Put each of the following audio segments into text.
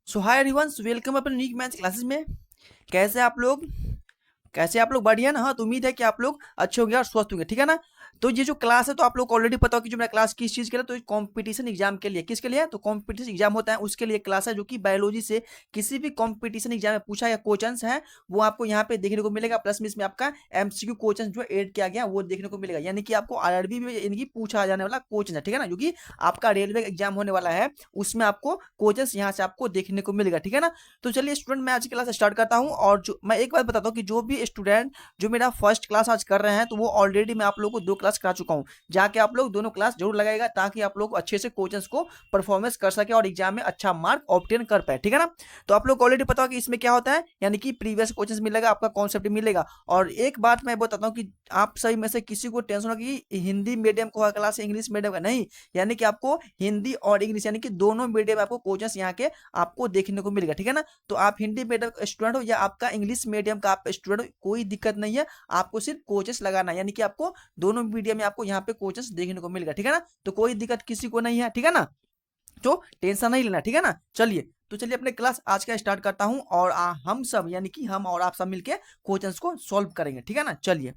सो hi everyone, welcome अपने new maths classes में। कैसे आप लोग? कैसे आप लोग? बढ़िया ना? हाँ, तो उम्मीद है कि आप लोग अच्छे होंगे और स्वस्थ होंगे, ठीक है ना? तो ये जो क्लास है, तो आप लोग को ऑलरेडी पता हो कि जो मेरा क्लास किस चीज़ के लिए, तो कंपटीशन एग्जाम के लिए। किसके लिए है? तो कंपटीशन एग्जाम होता है उसके लिए क्लास है, जो कि बायोलॉजी से किसी भी कंपटीशन एग्जाम में पूछा या क्वेश्चंस है वो आपको यहाँ पे देखने को मिलेगा। प्लस में इसमें आपका एमसीक्यू क्वेश्चन जो ऐड किया गया वो देखने को मिलेगा, यानी कि आपको आरआरबी में इनकी पूछा जाने वाला क्वेश्चन है, ठीक है ना? जो कि आपका रेलवे एग्जाम होने वाला है, उसमें आपको क्वेश्चन यहाँ से आपको देखने को मिलेगा, ठीक है ना? तो चलिए स्टूडेंट, मैं आज की क्लास स्टार्ट करता हूँ। और जो मैं एक बात बताता हूँ कि जो भी स्टूडेंट जो मेरा फर्स्ट क्लास आज कर रहे हैं, तो वो ऑलरेडी मैं आप लोगों को 2 क्लास करा चुका हूँ। जाके आप लोग दोनों क्लास जरूर लगाएगा, ताकि आप लोग अच्छे से क्वेश्चंस को परफॉर्मेंस कर सके और एग्जाम में अच्छा मार्क ऑब्टेन कर पाए, ठीक है ना? तो आप लोग ऑलरेडी पता हो कि इसमें क्या होता है, यानी कि प्रीवियस क्वेश्चंस मिलेगा, आपका कॉन्सेप्ट मिलेगा। और एक बात मैं बताता हूँ कि आप सभी में से किसी को टेंशन हो कि हिंदी मीडियम का क्लास है इंग्लिश मीडियम का नहीं, यानी कि आपको हिंदी और इंग्लिश यानी कि दोनों मीडियम में आपको क्वेश्चंस यहाँ के आपको देखने को मिलेगा, ठीक है ना? तो आप हिंदी मीडियम का स्टूडेंट हो या आपका इंग्लिश मीडियम का आप स्टूडेंट हो, कोई दिक्कत नहीं है। आपको सिर्फ कोचेस लगाना है, यानी कि आपको दोनों मीडियम में आपको यहाँ पे कोचेस देखने को मिलेगा, ठीक है ना? तो कोई दिक्कत किसी को नहीं है, ठीक है ना? तो टेंशन नहीं लेना, ठीक है ना? चलिए अपने क्लास आज का स्टार्ट करता हूँ। और हम सब यानी कि हम और आप सब मिलके क्वेश्चंस को सॉल्व करेंगे, ठीक है ना? चलिए,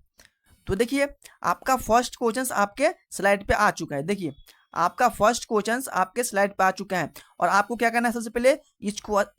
तो देखिए, आपका फर्स्ट क्वेश्चन आपके स्लाइड पे आ चुका है। देखिए, आपका फर्स्ट क्वेश्चन आपके स्लाइड पे आ चुका है। और आपको क्या करना है, सबसे पहले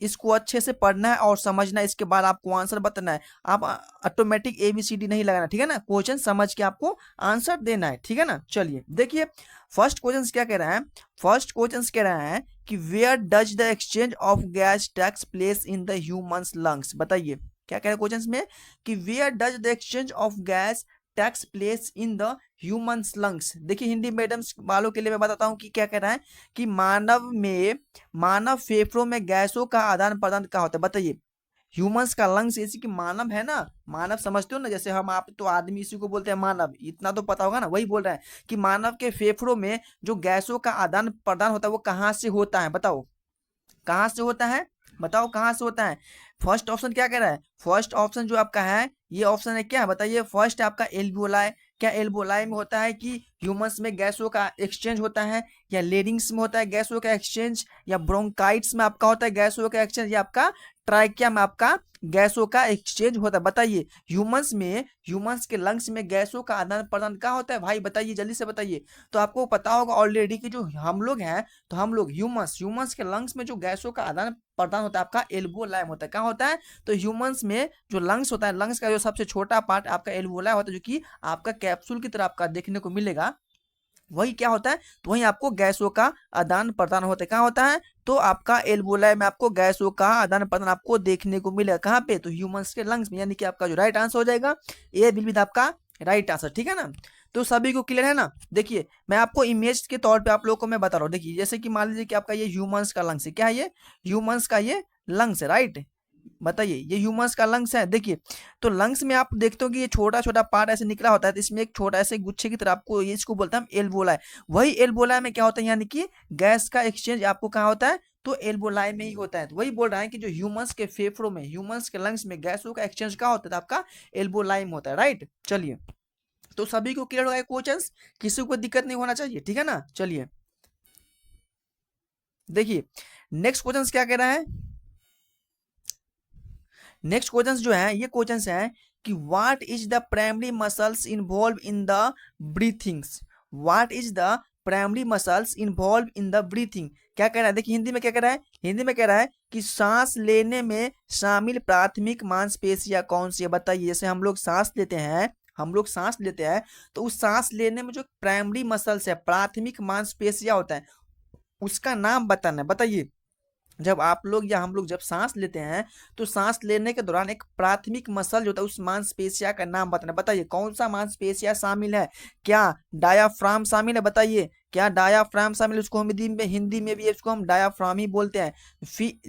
इसको अच्छे से पढ़ना है और समझना है। इसके बाद आपको आंसर बताना है। आप ऑटोमेटिक ABCD नहीं लगाना, ठीक है ना? क्वेश्चन समझ के आपको आंसर देना है, ठीक है ना? चलिए देखिए, फर्स्ट क्वेश्चन क्या कह रहा है। फर्स्ट क्वेश्चन कह रहा है कि where does the exchange of gas takes place in the humans lungs. बताइए क्या कह रहा है क्वेश्चन में, कि where does the exchange of gas takes place in the humans lungs. देखिए, हिंदी मीडियम वालों के लिए मैं बताता हूँ कि क्या कह रहा है, कि मानव फेफड़ों में गैसों का आदान प्रदान क्या होता है। बताइए, ह्यूमंस का लंग्स जैसे कि मानव है ना, मानव समझते हो ना, जैसे हम आप तो आदमी इसी को बोलते हैं मानव, इतना तो पता होगा ना। वही बोल रहा है कि मानव के फेफड़ों में जो गैसों का आदान प्रदान होता है वो कहाँ से होता है। बताओ कहाँ से होता है, बताओ कहाँ से होता है। फर्स्ट ऑप्शन क्या कह रहा है, फर्स्ट ऑप्शन जो आपका है ये ऑप्शन है क्या, बताइए। फर्स्ट आपका एल्वियोलाई। क्या एल्वियोलाई में होता है कि ह्यूमंस में गैसों का एक्सचेंज होता है, या लेरिंग्स में होता है गैसों का एक्सचेंज, या ब्रोंकाइट्स में आपका होता है गैसों का एक्सचेंज, या आपका ट्राइकिया में आपका गैसों का एक्सचेंज होता है। बताइए, ह्यूमंस के लंग्स में गैसों का आदान प्रदान क्या होता है भाई, बताइए जल्दी से बताइए। तो आपको पता होगा ऑलरेडी कि जो हम लोग हैं, तो हम लोग ह्यूमंस के लंग्स में जो गैसों का आदान प्रदान होता है आपका एल्वियोलाई होता है। क्या होता है, तो ह्यूमंस में जो लंग्स होता है, लंग्स का जो सबसे छोटा पार्ट आपका एल्वियोलाई होता है, जो कि आपका कैप्सूल की तरह आपका देखने को मिलेगा। वही क्या होता है, तो वही आपको गैसों का आदान प्रदान होता है। कहाँ होता है, तो आपका एल्वियोलाई में आपको गैसों का आदान प्रदान आपको देखने को मिलेगा। कहाँ पे, तो ह्यूमंस के लंग्स में, यानी कि आपका जो राइट आंसर हो जाएगा ए विल बी आपका राइट आंसर, ठीक है ना? तो सभी को क्लियर है ना? देखिए, मैं आपको इमेज के तौर पे आप लोगों को मैं बता रहा हूँ। देखिए, जैसे कि मान लीजिए कि आपका ये ह्यूमंस का लंग्स है। क्या है ये, ह्यूमंस का ये लंग्स है, राइट? बताइए, ये ह्यूमंस का लंग्स है। देखिए, तो लंग्स में आप देखते हो कि ये छोटा छोटा पार्ट ऐसे निकला होता है, तो इसमें एक छोटा ऐसे गुच्छे की तरह आपको ये इसको बोलते हैं एल्वियोलाई। वही एल्वियोलाई में क्या होता है, यानी कि गैस का एक्सचेंज आपको कहाँ होता है, तो एल्वियोलाई में ही होता है। तो वही बोल रहा है कि जो ह्यूमंस के फेफड़ों में, ह्यूमंस के लंग्स में गैसों का एक्सचेंज कहाँ होता है, तो आपका एल्वियोलाई में होता है, राइट? चलिए, तो सभी को क्लियर हो गया क्वेश्चन, किसी को दिक्कत नहीं होना चाहिए, ठीक है ना? चलिए देखिए, नेक्स्ट क्वेश्चन क्या कह रहा है। नेक्स्ट क्वेश्चन जो है, ये क्वेश्चन है कि what is the primary muscles involve in the breathings. What is the primary muscles involve in the breathing. क्या कह रहा है, देखिए हिंदी में क्या कह रहा है, हिंदी में कह रहा है कि सांस लेने में शामिल प्राथमिक मांसपेशियां कौन सी है। बताइए, जैसे हम लोग सांस लेते हैं, हम लोग सांस लेते हैं, तो उस सांस लेने में जो प्राइमरी मसल्स है, प्राथमिक मांसपेशियां होता है, उसका नाम बताना है। बताइए, जब आप लोग या हम लोग जब सांस लेते हैं, तो सांस लेने के दौरान एक प्राथमिक मसल जो होता है उस मांसपेशिया का नाम बताना। बताइए कौन सा मांसपेशिया शामिल है। क्या डायाफ्राम शामिल है, बताइए क्या डायाफ्राम शामिल है। उसको हम हिंदी में भी इसको हम डायाफ्राम ही बोलते हैं।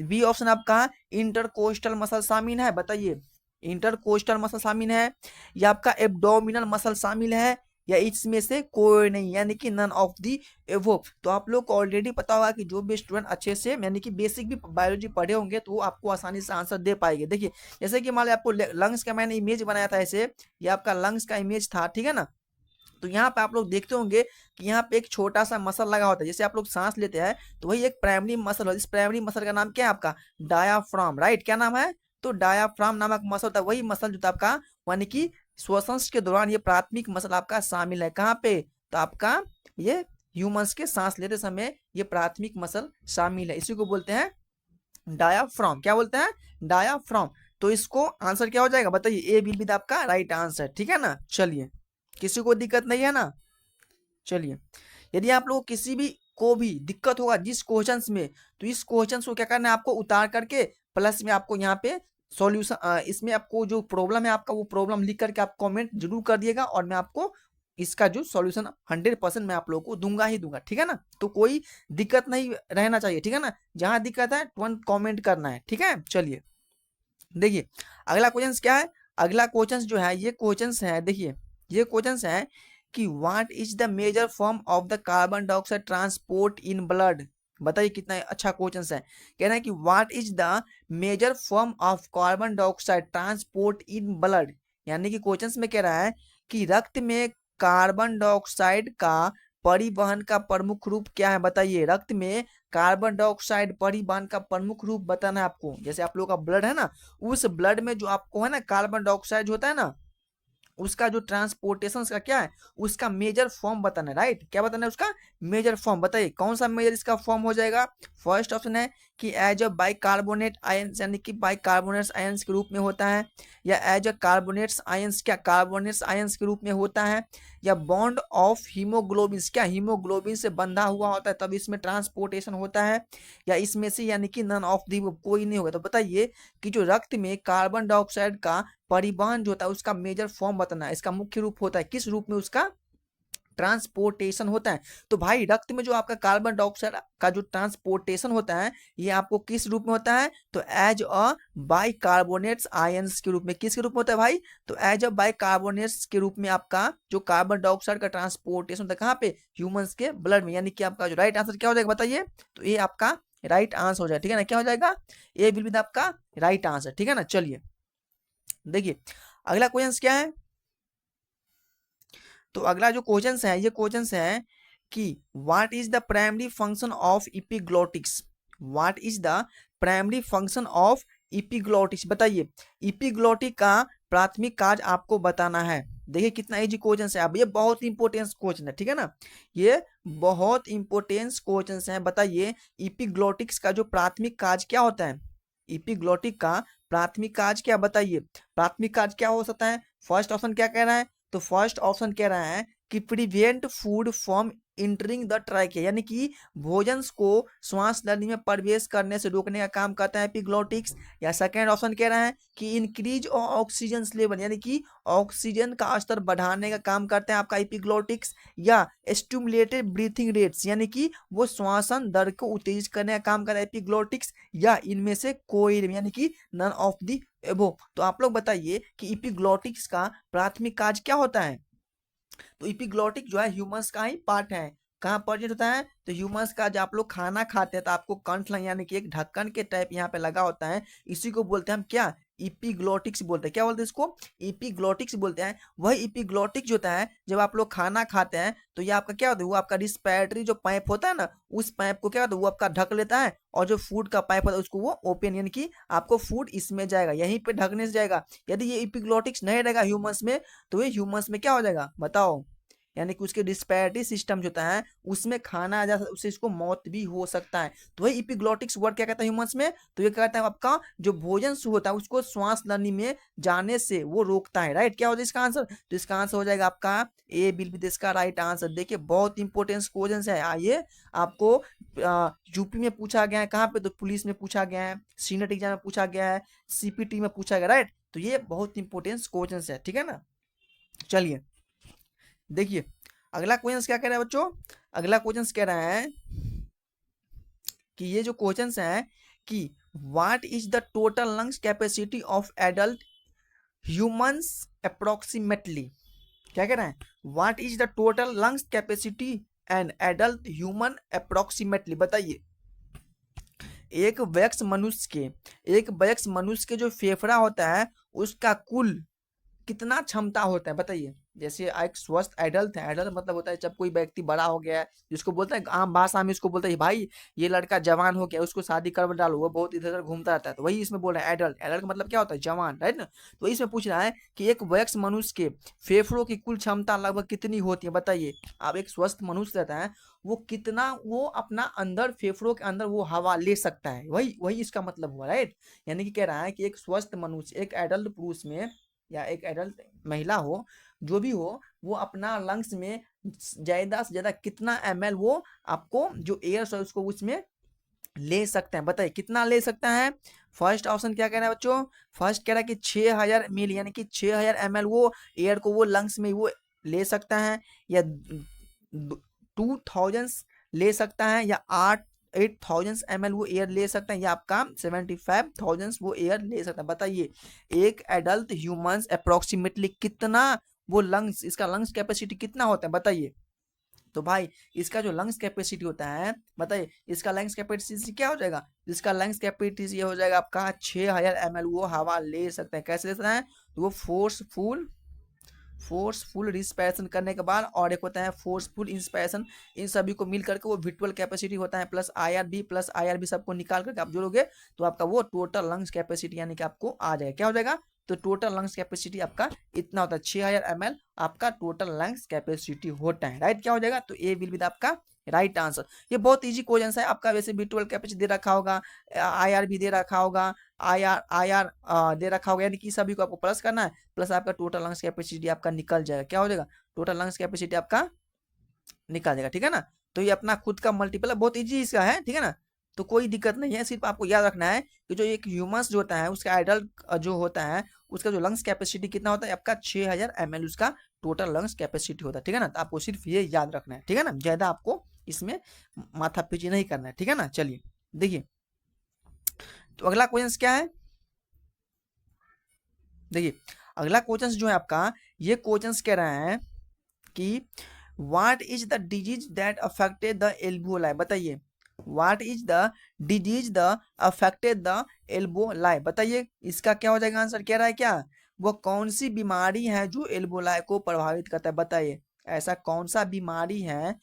बी ऑप्शन आपका इंटरकोस्टल मसल शामिल है। बताइए, इंटरकोस्टल मसल शामिल है, या आपका एब्डोमिनल मसल शामिल है, या इसमें से कोई नहीं, यानी कि नन ऑफ दी एवो। तो आप लोग को ऑलरेडी पता होगा कि जो भी स्टूडेंट अच्छे से यानी कि बेसिक भी बायोलॉजी पढ़े होंगे, तो वो आपको आसानी से आंसर दे पाएंगे। देखिए, जैसे कि मान लिया आपको लंग्स का मैंने इमेज बनाया था ऐसे, ये आपका लंग्स का इमेज था, ठीक है ना? तो यहाँ पे आप लोग देखते होंगे कि यहाँ पे एक छोटा सा मसल लगा होता है, जैसे आप लोग सांस लेते हैं तो वही एक प्राइमरी मसल है। इस प्राइमरी मसल का नाम क्या है आपका? Diaphragm, right? क्या नाम है? तो डायाफ्राम नामक मसल होता है, वही मसल जो था आपका, यानी कि श्वसन के दौरान ये प्राथमिक मसल आपका शामिल है। कहाँ पे? तो आपका ये ह्यूमंस के सांस लेते समय ये प्राथमिक मसल शामिल है, इसी को बोलते हैं डायाफ्राम। क्या बोलते हैं? डायाफ्राम। तो इसको आंसर क्या हो जाएगा बताइए? ए विल बी द आपका राइट आंसर, ठीक है ना? चलिए, किसी को दिक्कत नहीं है ना? चलिए, यदि आप लोग किसी भी को भी दिक्कत होगा जिस क्वेश्चंस में, तो इस क्वेश्चंस को क्या करना है आपको? उतार करके प्लस में आपको यहाँ पे सॉल्यूशन, इसमें आपको जो प्रॉब्लम है आपका, वो प्रॉब्लम लिख करके आप कमेंट जरूर कर दिएगा, और मैं आपको इसका जो सॉल्यूशन 100% मैं आप लोगों को दूंगा ही दूंगा, ठीक है ना? तो कोई दिक्कत नहीं रहना चाहिए, ठीक है ना? जहां दिक्कत है तुरंत कमेंट करना है, ठीक है? चलिए, देखिए अगला क्वेश्चन क्या है। अगला क्वेश्चन जो है, ये क्वेश्चन है, देखिए ये क्वेश्चन है कि what is the major form of the carbon dioxide transport in blood. बताइए कितना अच्छा क्वेश्चन है। कह रहे हैं कि what is the major form of carbon dioxide transport in blood, यानी कि क्वेश्चन में कह रहा है कि रक्त में कार्बन डाइऑक्साइड का परिवहन का प्रमुख रूप क्या है? बताइए, रक्त में कार्बन डाइऑक्साइड परिवहन का प्रमुख रूप बताना है आपको। जैसे आप लोगों का ब्लड है ना, उस ब्लड में जो आपको है ना कार्बन डाइऑक्साइड होता है ना, उसका जो ट्रांसपोर्टेशन का क्या है, उसका मेजर फॉर्म बताना है, राइट? क्या बताना है? उसका मेजर फॉर्म। बताइए कौन सा मेजर इसका फॉर्म हो जाएगा? फर्स्ट ऑप्शन है कि एज अ बाइकार्बोनेट आयंस, यानी कि बाइकार्बोनेट्स आयंस के रूप में होता है, या एज अ कार्बोनेट्स आयंस, क्या कार्बोनेट्स आयंस के रूप में होता है, या बॉन्ड ऑफ हीमोग्लोबिन, क्या हीमोग्लोबिन से बंधा हुआ होता है तब इसमें ट्रांसपोर्टेशन होता है, या इसमें से यानी कि नन ऑफ दी, कोई नहीं होगा। तो बताइए कि जो रक्त में कार्बन डाइऑक्साइड का परिवहन जो होता है उसका मेजर फॉर्म बताना है, इसका मुख्य रूप होता है, किस रूप में उसका ट्रांसपोर्टेशन होता है। तो भाई रक्त में जो आपका कार्बन डाइऑक्साइड का जो ट्रांसपोर्टेशन होता है, ये आपको किस रूप में होता है? तो एज अ बाइकार्बोनेट्स आयंस के रूप में। किसके रूप में होता है भाई? तो एज अ बाइकार्बोनेट्स के रूप में आपका जो कार्बन डाइऑक्साइड का ट्रांसपोर्टेशन होता है, कहाँ पे? ह्यूमंस के ब्लड में। यानी कि आपका जो राइट आंसर क्या हो जाएगा बताइए? तो ये आपका राइट आंसर हो जाएगा, ठीक है ना? क्या हो जाएगा? ए विल बी आपका राइट आंसर, ठीक है ना? चलिए, देखिए अगला क्वेश्चन क्या है। तो अगला जो क्वेश्चन है, ये क्वेश्चन है कि what is the primary function of epiglottis. What is the primary function of epiglottis. बताइए, इपिग्लोटिक का प्राथमिक कार्य आपको बताना है। देखिए कितना इजी क्वेश्चन है, अब ये बहुत इंपॉर्टेंट क्वेश्चन है, ठीक है ना? ये बहुत इंपॉर्टेंट क्वेश्चन है। बताइए इपिग्लोटिक्स का जो प्राथमिक कार्य क्या होता है? इपिग्लोटिक का प्राथमिक कार्य क्या, बताइए प्राथमिक कार्य क्या हो सकता है? फर्स्ट ऑप्शन क्या कह रहा है? तो फर्स्ट ऑप्शन कह रहा है कि prevent food from entering the trachea, यानी कि भोजन को श्वास नली में प्रवेश करने से रोकने का काम करता है एपिग्लोटिक्स। या सेकेंड ऑप्शन कह रहा है कि इंक्रीज ऑक्सीजन लेवल, यानी कि ऑक्सीजन का स्तर बढ़ाने का काम करते हैं आपका एपिग्लोटिक्स। या स्टिमुलेटेड ब्रीथिंग रेट्स, यानी कि वो श्वासन दर को उत्तेजित करने का काम करता है एपिग्लोटिक्स। या इनमें से कोई, यानी कि नन ऑफ दी एबो। तो आप लोग बताइए कि इपिग्लोटिक्स का प्राथमिक कार्य क्या होता है? तो इपिग्लोटिक जो है ह्यूमंस का ही पार्ट है। कहाँ प्रेजेंट होता है? तो ह्यूमंस का जब आप लोग खाना खाते हैं तो आपको कंठ यानी कि एक ढक्कन के टाइप यहाँ पे लगा होता है, इसी को बोलते हैं हम क्या? इपिग्लोटिक्स बोलते हैं। क्या बोलते हैं इसको? इपिग्लोटिक्स बोलते हैं। वही इपिग्लोटिक्स जो होता है, जब आप लोग खाना खाते हैं तो ये आपका क्या होता है? वो आपका रिस्पिरेटरी जो पाइप होता है ना, उस पाइप को क्या होता है? वो आपका ढक लेता है, और जो फूड का पाइप होता है उसको वो ओपन, यानी कि आपको फूड इसमें जाएगा, यहीं पे ढकने से जाएगा। यदि ये इपिग्लोटिक्स नहीं रहेगा ह्यूमंस में, तो ये ह्यूमंस में क्या हो जाएगा बताओ? यानी कि उसके रिस्पिरेटरी सिस्टम जो होता है उसमें खाना आ जाता है, उससे इसको मौत भी हो सकता है। तो वही इपिग्लोटिक्स वर्ड क्या कहता है ह्यूमंस में? तो ये कहता है आपका जो भोजन होता है उसको श्वास नली में जाने से वो रोकता है, राइट? क्या हो जाएगा इसका आंसर? तो इसका आंसर हो जाएगा आपका ए विल बी इसका राइट आंसर। देखिए बहुत इंपॉर्टेंट क्वेश्चन है। आइए, आपको यूपी में पूछा गया है, कहाँ पे? तो पुलिस में पूछा गया है, सीनेट एग्जाम में पूछा गया है, सीपीटी में पूछा गया, राइट? तो ये बहुत इंपॉर्टेंट क्वेश्चन है, ठीक है ना? चलिए, देखिए अगला क्वेश्चन क्या कह रहा है बच्चों। अगला क्वेश्चन कह रहा है कि ये जो क्वेश्चन है कि what is the total lungs capacity of adult humans approximately. क्या कह रहा है? What is the total lungs capacity an adult human approximately. बताइए एक वयस्क मनुष्य के जो फेफड़ा होता है उसका कुल कितना क्षमता होता है? बताइए जैसे एक स्वस्थ एडल्ट है, एडल्ट मतलब होता है जब कोई व्यक्ति बड़ा हो गया है, जिसको बोलते हैं आम भाषा में, उसको बोलते हैं भाई ये लड़का जवान हो गया, उसको शादी कर डालो, वो बहुत इधर उधर घूमता रहता है, तो वही इसमें बोल रहे हैं एडल्ट। एडल्ट का मतलब क्या होता है, जवान, राइट ना। तो इसमें पूछ रहा है कि एक वयस्क मनुष्य के फेफड़ों की कुल क्षमता लगभग कितनी होती है, बताइए। अब एक स्वस्थ मनुष्य रहता है, वो कितना, वो अपना अंदर फेफड़ों के अंदर वो हवा ले सकता है, वही वही इसका मतलब हुआ, राइट। यानी कि कह रहा है कि एक स्वस्थ मनुष्य, एक एडल्ट पुरुष में या एक एडल्ट महिला हो, जो भी हो, वो अपना लंग्स में ज्यादा से ज्यादा कितना ml वो आपको जो एयर है उसको उसमें ले सकते हैं, बताइए कितना ले सकता है। फर्स्ट ऑप्शन क्या कह रहा है बच्चों, फर्स्ट कह रहा है कि 6000 मिल, यानी कि 6000 ml वो एयर को वो लंग्स में वो ले सकता है, या 2000 ले सकता है, या 8000 ml वो एयर ले सकता है, या आपका 75,000 वो एयर ले सकता है। बताइए एक एडल्ट ह्यूमंस अप्रोक्सीमेटली कितना वो लंग्स, इसका लंग्स कैपेसिटी कितना होता है, बताइए। तो भाई इसका जो लंग्स कैपेसिटी होता है, बताइए इसका लंग्स कैपेसिटी क्या हो जाएगा, इसका लंग्स कैपेसिटी ये हो जाएगा आपका 6000 ml वो हवा ले सकता है। कैसे ले सकता है, तो वो फोर्सफुल रिस्पायरेशन करने के बाद, और एक होता है फोर्सफुल इंस्पायरेशन, इन सभी को मिल करके वो विजुअल कैपेसिटी होता है, प्लस आईआरबी सबको निकाल करके आप जोड़ोगे तो आपका वो टोटल लंग्स कैपेसिटी यानी कि आपको आ जाएगा, क्या हो जाएगा, तो टोटल लंग्स कैपेसिटी आपका इतना होता है, 6000 ml आपका टोटल लंग्स कैपेसिटी होता है, राइट। क्या हो जाएगा, तो ए विल बी आपका राइट आंसर। ये बहुत इजी क्वेश्चन है आपका, वैसे भी 12 कैपेसिटी दे रखा होगा, आईआर भी दे रखा होगा, आईआर दे रखा होगा, यानी कि सभी को आपको प्लस करना है, प्लस आपका टोटल लंग्स कैपेसिटी आपका निकल जाएगा, क्या हो जाएगा, टोटल लंग्स कैपेसिटी आपका निकल जाएगा, ठीक है ना। तो ये अपना खुद का मल्टीपल है, बहुत इजी इसका है, ठीक है ना। तो कोई दिक्कत नहीं है, सिर्फ आपको याद रखना है कि जो एक ह्यूमंस जो होता है उसका एडल्ट जो होता है उसका जो लंग्स कैपेसिटी कितना होता है आपका 6000 ml उसका टोटल लंग्स कैपेसिटी होता है, ठीक है ना। तो आपको सिर्फ ये याद रखना है, ठीक है ना, ज्यादा आपको इसमें माथा पीछी नहीं करना है, ठीक है ना। चलिए देखिए, तो अगला क्वेश्चन क्या है, देखिए अगला क्वेश्चन जो है आपका, ये क्वेश्चन कह रहे हैं कि what is the disease that affected the एल्बोलाई, बताइए what is the disease the affected the एल्बोलाई, बताइए इसका क्या हो जाएगा आंसर, कह रहा है क्या, वो कौन सी बीमारी है जो एल्बोलाई को प्रभावित करता है, बताइए ऐसा कौन सा बीमारी है,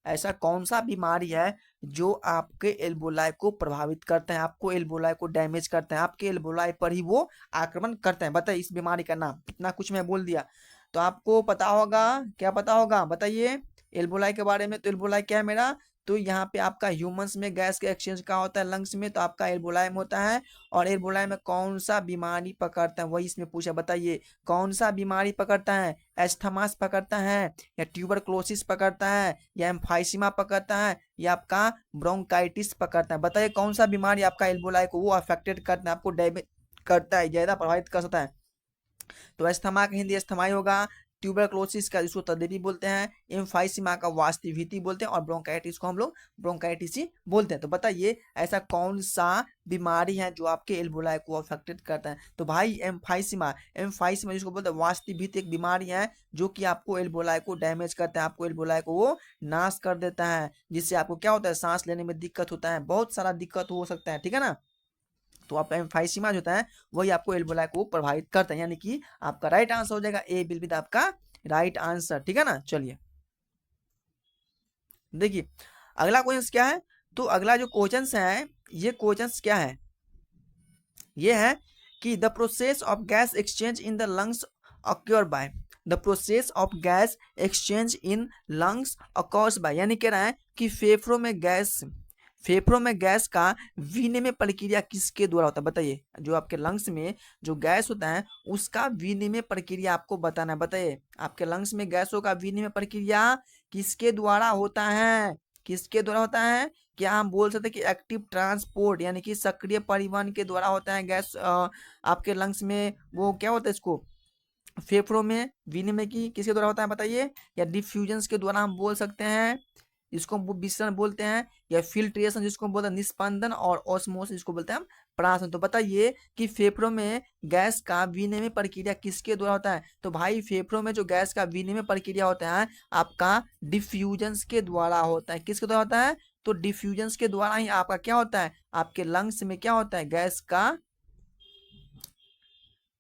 ऐसा कौन सा बीमारी है जो आपके एल्बोलाई को प्रभावित करते हैं, आपको एल्बोलाई को डैमेज करते हैं, आपके एल्बोलाई पर ही वो आक्रमण करते हैं, बताइए इस बीमारी का नाम, इतना कुछ मैं बोल दिया तो आपको पता होगा, क्या पता होगा बताइए एल्बोलाई के बारे में। तो एल्बोलाई क्या है मेरा, तो यहाँ पे आपका ह्यूमंस में गैस का एक्सचेंज का होता है लंग्स में, तो आपका एल्बोलाई में होता है, और एल्बोलाई में कौन सा बीमारी पकड़ता है वही इसमें पूछा, बताइए कौन सा बीमारी पकड़ता है, एस्थमास पकड़ता है, या ट्यूबरक्लोसिस पकड़ता है, या एम्फाइसीमा पकड़ता है, या आपका ब्रोंकाइटिस पकड़ता है, बताइए कौन सा बीमारी आपका एल्बोलाई को वो अफेक्टेड करता है, आपको डैमेज करता है, ज्यादा प्रभावित कर सकता है। तो अस्थमा का हिंदी अस्थमाई होगा, ट्यूबरक्लोसिस का जिसको तदेवी बोलते हैं, एम्फाइसीमा का वास्तिभीति बोलते हैं, और ब्रोंकाइटिस को हम लोग ब्रोंकाइटिस ही बोलते हैं। तो बताइए ऐसा कौन सा बीमारी है जो आपके एल्बोलाई को अफेक्टेड करता है, तो भाई एम्फाइसीमा, एम्फाइसीमा जिसको बोलते हैं वास्तिभीति एक बीमारी है जो कि आपको एल्बोलाई को डैमेज करता है, आपको एल्बोलाई को वो नाश कर देता है, जिससे आपको क्या होता है, सांस लेने में दिक्कत होता है, बहुत सारा दिक्कत हो सकता है, ठीक है ना। तो आप एम्फाइसीमा जो होता है वही आपको एल्बोलाई को प्रभावित करता है, यानी कि आपका राइट आंसर हो जाएगा ए विल बी आपका राइट आंसर, ठीक है ना। चलिए देखिए अगला क्वेश्चन क्या है, तो अगला जो क्वेश्चन है ये क्वेश्चन क्या है, ये है कि the process of gas exchange in the lungs occur by, the process of gas exchange in lungs occurs by, यानी कह रहा है कि फेफड़ों में गैस का विनिमय प्रक्रिया किसके द्वारा होता है, बताइए जो आपके लंग्स में जो गैस होता है उसका विनिमय प्रक्रिया आपको बताना है, बताइए आपके लंग्स में गैसों का विनिमय प्रक्रिया किसके द्वारा होता है, किसके द्वारा होता है, क्या हम बोल सकते हैं कि एक्टिव ट्रांसपोर्ट यानी कि सक्रिय परिवहन के द्वारा होता है गैस, आपके लंग्स में वो क्या होता है इसको फेफड़ों में विनिमय की किसके द्वारा होता है बताइए, या डिफ्यूजन के द्वारा हम बोल सकते हैं, इसको विसरण बोलते हैं, या फिल्ट्रेशन जिसको बोलते हैं निस्पंदन, और ऑस्मोसिस जिसको बोलते हैं हम प्राशन। तो बताइए कि फेफड़ों में गैस का विनिमय प्रक्रिया किसके द्वारा होता है, तो भाई फेफड़ों में जो गैस का विनिमय प्रक्रिया होता है आपका डिफ्यूजन के द्वारा होता है, किसके द्वारा होता है, तो डिफ्यूजन के द्वारा ही आपका क्या होता है, आपके लंग्स में क्या होता है गैस का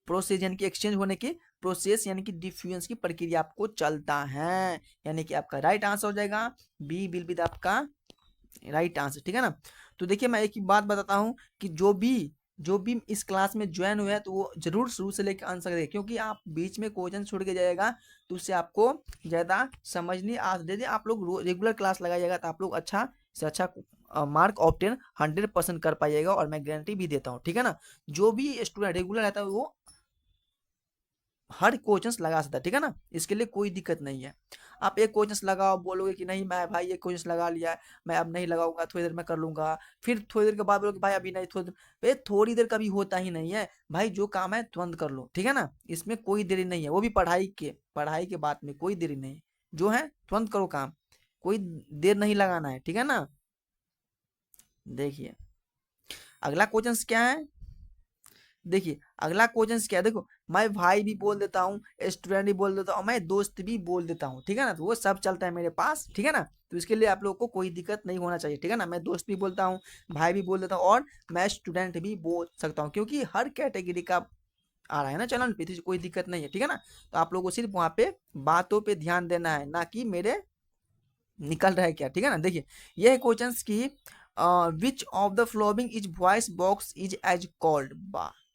प्रोसेस यानी कि एक्सचेंज होने की प्रोसेस यानी कि डिफ्यूजन की प्रक्रिया आपको चलता है, यानी कि आपका राइट आंसर हो जाएगा बी विल बी आपका राइट आंसर, ठीक है ना। तो देखिए मैं एक ही बात बताता हूँ कि जो भी इस क्लास में ज्वाइन हुआ है तो वो जरूर शुरू से लेकर आंसर दे, क्योंकि आप बीच में क्वेश्चन छोड़ के जाएगा तो उससे आपको ज़्यादा समझ नहीं आ, यदि आप लोग रेगुलर क्लास लगाइएगा तो आप लोग अच्छा से अच्छा मार्क ऑब्टेन 100% कर पाइएगा, और मैं गारंटी भी देता हूँ, ठीक है ना। जो भी स्टूडेंट रेगुलर रहता है वो हर क्वेश्चंस लगा सकता है, ठीक है ना, इसके लिए कोई दिक्कत नहीं है। आप एक क्वेश्चंस लगाओ, बोलोगे कि नहीं मैं भाई ये क्वेश्चंस लगा लिया है, मैं अब नहीं लगाऊंगा, थोड़ी देर में कर लूंगा, फिर थोड़ी देर के बाद बोलोगे भाई अभी नहीं, थोड़ी देर कभी होता ही नहीं है भाई, जो काम है तुरंत कर लो, ठीक है ना, इसमें कोई देरी नहीं है, वो भी पढ़ाई के बात में कोई देरी नहीं है, जो है तुरंत करो काम, कोई देर नहीं लगाना है, ठीक है ना। देखिए अगला क्वेश्चन क्या है, देखिए अगला क्वेश्चन क्या है, देखो मैं भाई भी बोल देता हूँ, स्टूडेंट भी बोल देता हूँ, मैं दोस्त भी बोल देता हूँ, ठीक है ना, तो वो सब चलता है मेरे पास, ठीक है ना। तो इसके लिए आप लोगों को कोई दिक्कत नहीं होना चाहिए, ठीक है ना, मैं दोस्त भी बोलता हूँ, भाई भी बोल देता हूँ, और मैं स्टूडेंट भी बोल सकता हूँ, क्योंकि हर कैटेगरी का आ रहा है ना चलन पे, तो कोई दिक्कत नहीं है, ठीक है ना। तो आप लोगों को सिर्फ वहाँ पे बातों पे ध्यान देना है, ना कि मेरे निकल रहा है क्या, ठीक है ना। देखिए ये है क्वेश्चन की which of the following is voice box is as called,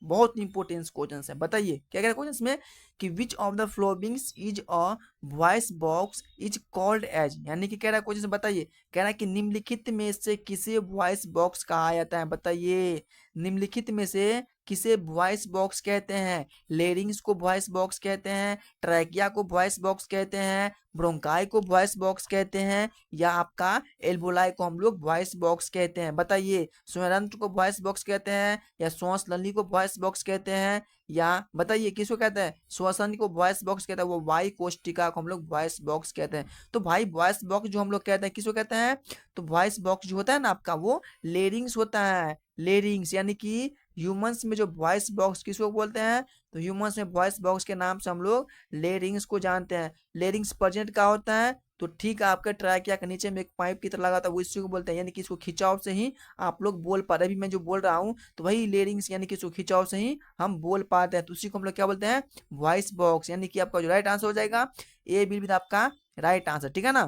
बहुत इंपॉर्टेंट क्वेश्चन है, बताइए क्या कह रहा है क्वेश्चन में कि which of the following is a voice box is called as, यानी कि कह रहा है क्वेश्चन बताइए, कह रहा है कि निम्नलिखित में से किसे वॉइस बॉक्स कहा जाता है, बताइए निम्नलिखित में से किसे वॉइस बॉक्स कहते हैं, लेरिंग्स को वॉइस बॉक्स कहते हैं, ट्रैकिया को वॉइस बॉक्स कहते हैं, ब्रोंकाई को वॉइस बॉक्स कहते हैं, या आपका एल्बोलाई को हम लोग वॉइस बॉक्स कहते हैं, बताइए स्वरंत्र को वॉइस बॉक्स कहते हैं, या श्वास नली को वॉइस बॉक्स कहते हैं, या बताइए किसको कहते हैं, श्वसन को वॉइस बॉक्स कहते हैं, वो वायु कोष्टिका को हम लोग वॉइस बॉक्स कहते हैं। तो भाई वॉइस बॉक्स जो हम लोग कहते हैं किसको कहते हैं, तो वॉइस बॉक्स जो होता है ना आपका वो लेरिंग्स होता है, लेरिंग्स, यानी कि ह्यूमंस में जो वॉइस बॉक्स किसको बोलते हैं, तो ह्यूमंस में वॉइस बॉक्स के नाम से हम लोग लेरिंग्स को जानते हैं। लेरिंग्स प्रेजेंट क्या होता है, तो ठीक है आपके ट्रैकिया के नीचे में एक पाइप की तरह लगा था, वो इसी को बोलते हैं, यानी कि इसको खिंचाव से ही आप लोग बोल पा रहे हैं, अभी मैं जो बोल रहा हूँ तो वही लेरिंग्स यानी कि इसको खिंचाव से ही हम बोल पाते हैं, तो उसी को हम लोग क्या बोलते हैं, वॉइस बॉक्स, यानी कि आपका जो राइट आंसर हो जाएगा ए विल बी आपका राइट आंसर, ठीक है ना।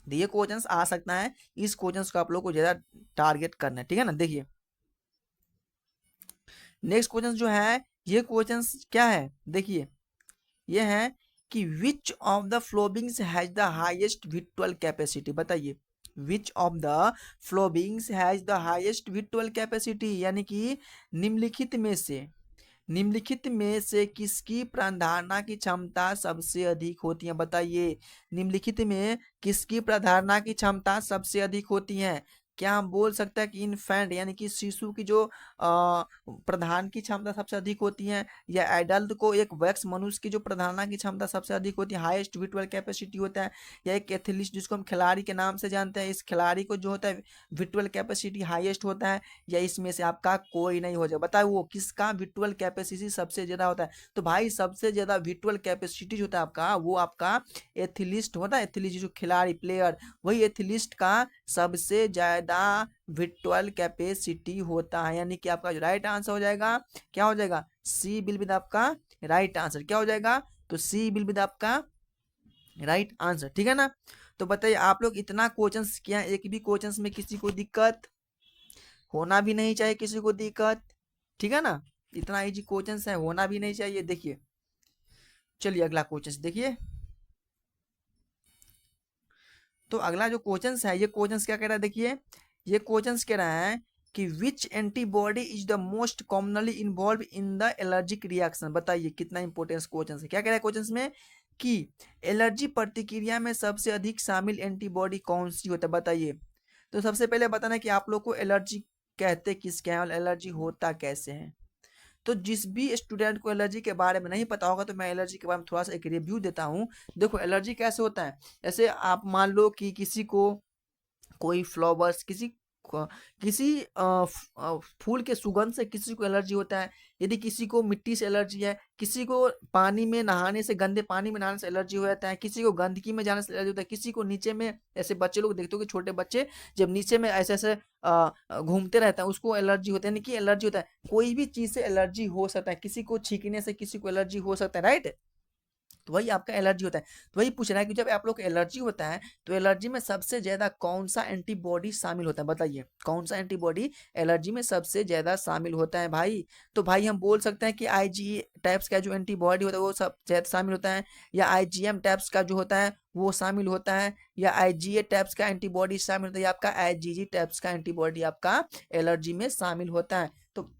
तो ये क्वेश्चन आ सकता है, इस क्वेश्चन को आप लोग को ज्यादा टारगेट करना है, ठीक है ना। देखिए नेक्स्ट क्वेश्चन जो है, ये क्वेश्चन क्या है, देखिए ये है कि which of the followings has the highest vital capacity, बताइए which of the followings has the highest vital capacity, यानी कि निम्नलिखित में से किसकी प्राणधारणा की क्षमता सबसे अधिक होती है, बताइए निम्नलिखित में किसकी प्राणधारणा की क्षमता सबसे अधिक होती है। क्या हम बोल सकते हैं कि इन्फेंट यानी कि शिशु की जो प्रधान की क्षमता सबसे अधिक होती है, या एडल्ट को एक वयस्क मनुष्य की जो प्रधारणा की क्षमता सबसे अधिक होती है, हाईएस्ट विट्रोल कैपेसिटी होता है, या एक एथलीट जिसको हम खिलाड़ी के नाम से जानते हैं, इस खिलाड़ी को जो होता है विट्रोल कैपेसिटी हाईएस्ट होता है, या इसमें से आपका कोई नहीं हो जाए, बताओ वो किसका विट्रोल कैपेसिटी सबसे ज्यादा होता है। तो भाई सबसे ज्यादा विट्रोल कैपेसिटी जो होता है आपका वो आपका एथलीट होता है, एथलीट जो खिलाड़ी प्लेयर, वही एथलीट का सबसे ज्यादा विट्रोल कैपेसिटी होता है, यानी कि आपका जो राइट आंसर हो जाएगा क्या हो जाएगा, सी विल बी आपका राइट आंसर, क्या हो जाएगा, तो सी विल बी आपका राइट आंसर, ठीक है ना। तो बताइए आप लोग इतना क्वेश्चंस किया, एक भी क्वेश्चंस में किसी को दिक्कत होना भी नहीं चाहिए, किसी को दिक्कत, ठीक है ना, इतना इजी क्वेश्चंस है, होना भी नहीं चाहिए। देखिए चलिए अगला क्वेश्चन देखिए, तो अगला जो क्वेश्चंस है, ये क्वेश्चंस क्या कह रहा है, देखिए ये क्वेश्चंस कह रहा है कि which antibody is the most commonly involve in the allergic reaction, बताइए कितना इंपॉर्टेंट क्वेश्चन है, क्या कह रहा है क्वेश्चन में कि एलर्जी प्रतिक्रिया में सबसे अधिक शामिल एंटीबॉडी कौन सी होता है, बताइए। तो सबसे पहले बताना कि आप लोग को एलर्जी कहते किसके हैं और एलर्जी होता कैसे है। तो जिस भी स्टूडेंट को एलर्जी के बारे में नहीं पता होगा तो मैं एलर्जी के बारे में थोड़ा सा एक रिव्यू देता हूँ। देखो एलर्जी कैसे होता है, जैसे आप मान लो कि किसी को कोई फ्लावर्स, किसी किसी फूल के सुगंध से किसी को एलर्जी होता है, यदि किसी को मिट्टी से एलर्जी है, किसी को पानी में नहाने से, गंदे पानी में नहाने से एलर्जी हो जाता है, किसी को गंदगी में जाने से एलर्जी होता है, किसी को नीचे में, ऐसे बच्चे लोग देखते हो कि छोटे बच्चे जब नीचे में ऐसे ऐसे घूमते रहते हैं उसको एलर्जी होता है, यानी कि एलर्जी होता है। कोई भी चीज से एलर्जी हो सकता है, किसी को छींकने से किसी को एलर्जी हो सकता है, राइट। तो वही आपका एलर्जी होता है। तो वही पूछ रहा है कि जब आप लोग को एलर्जी होता है तो एलर्जी में सबसे ज्यादा कौन सा एंटीबॉडी शामिल होता है, बताइए कौन सा एंटीबॉडी एलर्जी में सबसे ज्यादा शामिल होता है भाई। तो भाई हम बोल सकते हैं कि आईजी टाइप्स का जो एंटीबॉडी होता है वो सब ज्यादा शामिल होता है, या आईजीएम टाइप्स का जो होता है वो शामिल होता है, या आईजीए टाइप्स का एंटीबॉडी शामिल होता है, या आपका आईजीजी टाइप्स का एंटीबॉडी आपका एलर्जी में शामिल होता है। तो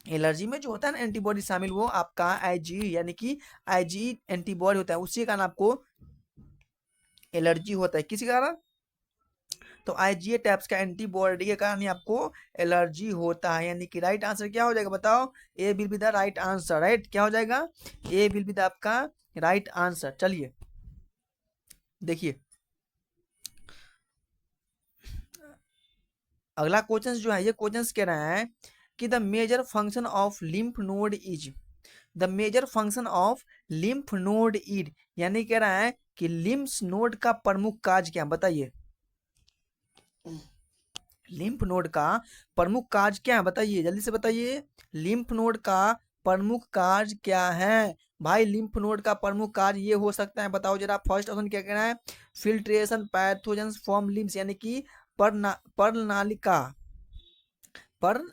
एलर्जी में जो होता है ना एंटीबॉडी शामिल, वो आपका आईजी यानी कि आईजी एंटीबॉडी होता है, उसी के कारण आपको एलर्जी होता है, किसी कारण। तो आईजीए टाइप्स का एंटीबॉडी के कारण ही आपको एलर्जी होता है, यानी कि राइट आंसर क्या हो जाएगा बताओ, A will be the right answer, right क्या हो जाएगा, ए विल बी द आपका राइट आंसर। चलिए देखिए अगला क्वेश्चन जो है, ये क्वेश्चन कह रहा है कि the major function of lymph node is, the major function of lymph node is, यानी कह रहा है कि लिम्फ नोड का प्रमुख कार्य क्या है? बताइए लिम्फ नोड का प्रमुख कार्य क्या है, बताइए जल्दी से बताइए, लिम्फ नोड का प्रमुख कार्य क्या है भाई। लिम्फ नोड का प्रमुख कार्य ये हो सकता है, बताओ जरा। फर्स्ट ऑप्शन क्या कहना है, फिल्ट्रेशन पैथोजेंस फ्रॉम लिम्स, यानी कि परनालिका, पर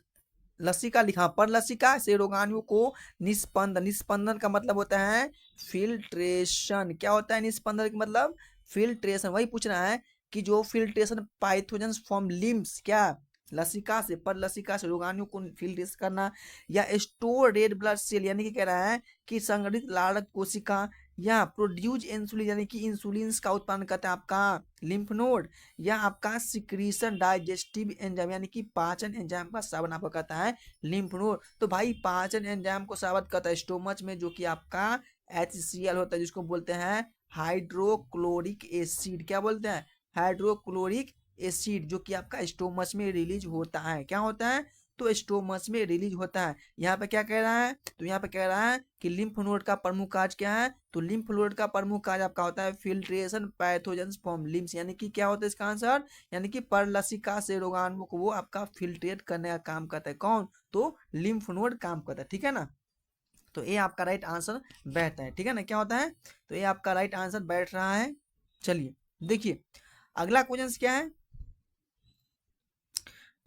लसिका लिखा, पर लसिका से रोगाणु को निस्पंदन, निस्पंदन का मतलब होता है फिल्ट्रेशन, क्या होता है निस्पंदन का मतलब फिल्ट्रेशन। वही पूछ रहा है कि जो फिल्ट्रेशन पाइथोजेंस फ्रॉम लिम्स, क्या लसिका से, पर लसिका से रोगाणु को फिल्ट्रेशन करना, या स्टोर रेड ब्लड सेल, यानी कि कह रहा है कि संगठित लाल कोशिका, या प्रोड्यूस इंसुलिन, यानी कि इंसुलिन का उत्पादन करता है आपका लिम्फ नोड, या आपका सिक्रीशन डाइजेस्टिव एंजाइम, यानी कि पाचन एंजाइम का सावन आपका कहता है लिम्फ नोड। तो भाई पाचन एंजाइम को साबित करता है स्टोमच में, जो कि आपका HCl होता है, जिसको बोलते हैं हाइड्रोक्लोरिक एसिड, क्या बोलते हैं हाइड्रोक्लोरिक एसिड, जो कि आपका स्टोमच में रिलीज होता है, क्या होता है तो स्टोमच में रिलीज होता है। यहाँ पे क्या कह रहा है, तो यहाँ पे कह रहा है कि लिम्फ नोड का प्रमुख कार्य क्या है, तो लिम्फ नोड का प्रमुख कार्य आपका होता है फिल्ट्रेशन पैथोजेंस फ्रॉम लिम्स, यानी कि क्या होता है इसका आंसर, यानी कि परलसिका से रोगाणु को वो आपका फिल्ट्रेट करने का काम करता है, कौन तो लिम्फ नोड काम करता है, ठीक है ना। तो ये आपका राइट आंसर बैठता है, ठीक है ना, क्या होता है, तो ये आपका राइट आंसर बैठ रहा है। चलिए देखिए अगला क्वेश्चन क्या है,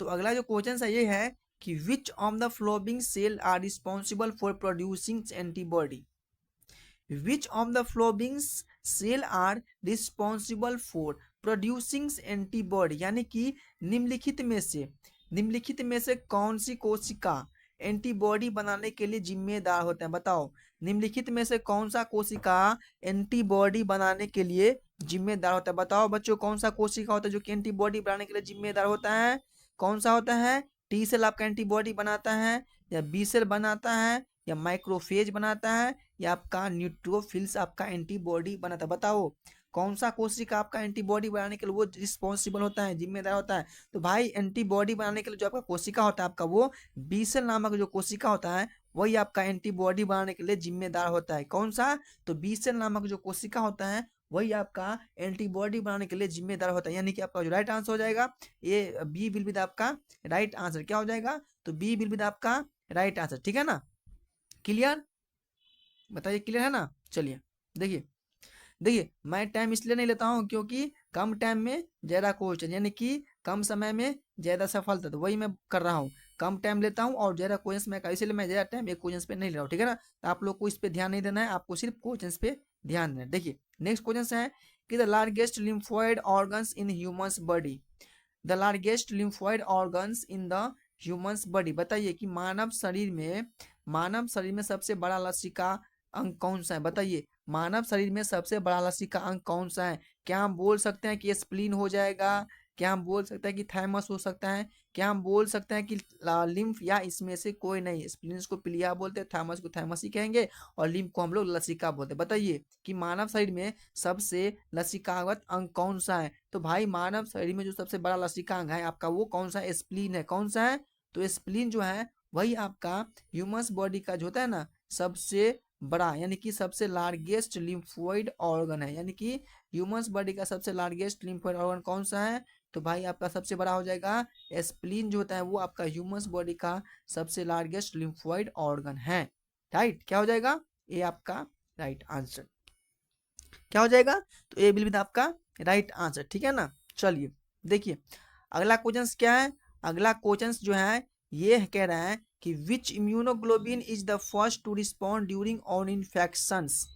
तो अगला जो क्वेश्चन है ये है कि which of the following cell are responsible for producing antibody, which of the following cell are responsible for producing antibody, यानी कि निम्नलिखित में से कौन सी कोशिका एंटीबॉडी बनाने के लिए जिम्मेदार होते हैं, बताओ निम्नलिखित में से कौन सा कोशिका एंटीबॉडी बनाने के लिए जिम्मेदार होता है, बताओ बच्चों कौन सा कोशिका होता है जो कि एंटीबॉडी बनाने के लिए जिम्मेदार होता है, कौन सा होता है, टी सेल आपका एंटीबॉडी बनाता है, या बी सेल बनाता है, या माइक्रोफेज बनाता है, या आपका न्यूट्रोफिल्स आपका एंटीबॉडी बनाता है, बताओ कौन सा कोशिका आपका एंटीबॉडी बनाने के लिए वो रिस्पॉन्सिबल होता है, जिम्मेदार होता है। तो भाई एंटीबॉडी बनाने के लिए जो आपका कोशिका होता है आपका, वो बी सेल नामक जो कोशिका होता है वही आपका एंटीबॉडी बनाने के लिए जिम्मेदार होता है, कौन सा, तो बी सेल नामक जो कोशिका होता है वही आपका एंटीबॉडी बनाने के लिए जिम्मेदार होता है, यानी कि आपका जो राइट आंसर हो जाएगा ये बी विल बी द आपका राइट आंसर, क्या हो जाएगा, तो बी विल बी द आपका राइट आंसर, ठीक है ना, क्लियर, बताइए क्लियर है ना। चलिए देखिए देखिए मैं टाइम इसलिए नहीं लेता हूँ क्योंकि कम टाइम में ज्यादा क्वेश्चन, यानी कि कम समय में ज्यादा सफलता, तो वही मैं कर रहा हूँ, कम टाइम लेता हूँ और ज्यादा क्वेश्चन मैं इसलिए मैं ज्यादा टाइम एक क्वेश्चन पे नहीं ले रहा हूँ, ठीक है ना। तो आप लोग को इस पे ध्यान नहीं देना है, आपको सिर्फ क्वेश्चन पे ध्यान देना है। देखिए नेक्स्ट क्वेश्चन है कि the largest lymphoid organs in humans body, the largest lymphoid organs in the humans body, बताइए कि मानव शरीर में सबसे बड़ा लसिका अंग कौन सा है, बताइए मानव शरीर में सबसे बड़ा लसिका अंग कौन सा है। क्या हम बोल सकते हैं कि स्प्लीन हो जाएगा, क्या हम बोल सकते हैं कि थाइमस हो सकता है? क्या हम बोल सकते हैं कि लिम्फ, या इसमें से कोई नहीं? स्प्लीन्स को पिलिया बोलते हैं, थाइमस को थाइमस ही कहेंगे, और लिम्फ को हम लोग लसिका बोलते हैं। बताइए कि मानव शरीर में सबसे लसिकावत अंग कौन सा है? तो भाई मानव शरीर में जो सबसे बड़ा लसिका अंग है आपका, वो कौन सा है? स्प्लीन है। कौन सा है? तो स्प्लीन जो है वही आपका ह्यूमन बॉडी का जो होता है ना सबसे बड़ा, यानी कि सबसे लार्जेस्ट लिम्फोइड ऑर्गन है। यानी कि ह्यूमंस बॉडी का सबसे लार्जेस्ट लिम्फोइड ऑर्गन कौन सा है? तो भाई आपका सबसे बड़ा हो जाएगा स्प्लीन, जो होता है वो आपका ह्यूमंस बॉडी का सबसे लार्जेस्ट लिम्फोइड ऑर्गन है। राइट, क्या हो जाएगा? ये आपका राइट आंसर क्या हो जाएगा? तो ए विल बी आपका राइट आंसर। ठीक है ना? चलिए देखिए अगला क्वेश्चन क्या है। अगला क्वेश्चन जो है ये कह रहा है कि which immunoglobin is the first to respond during on infections.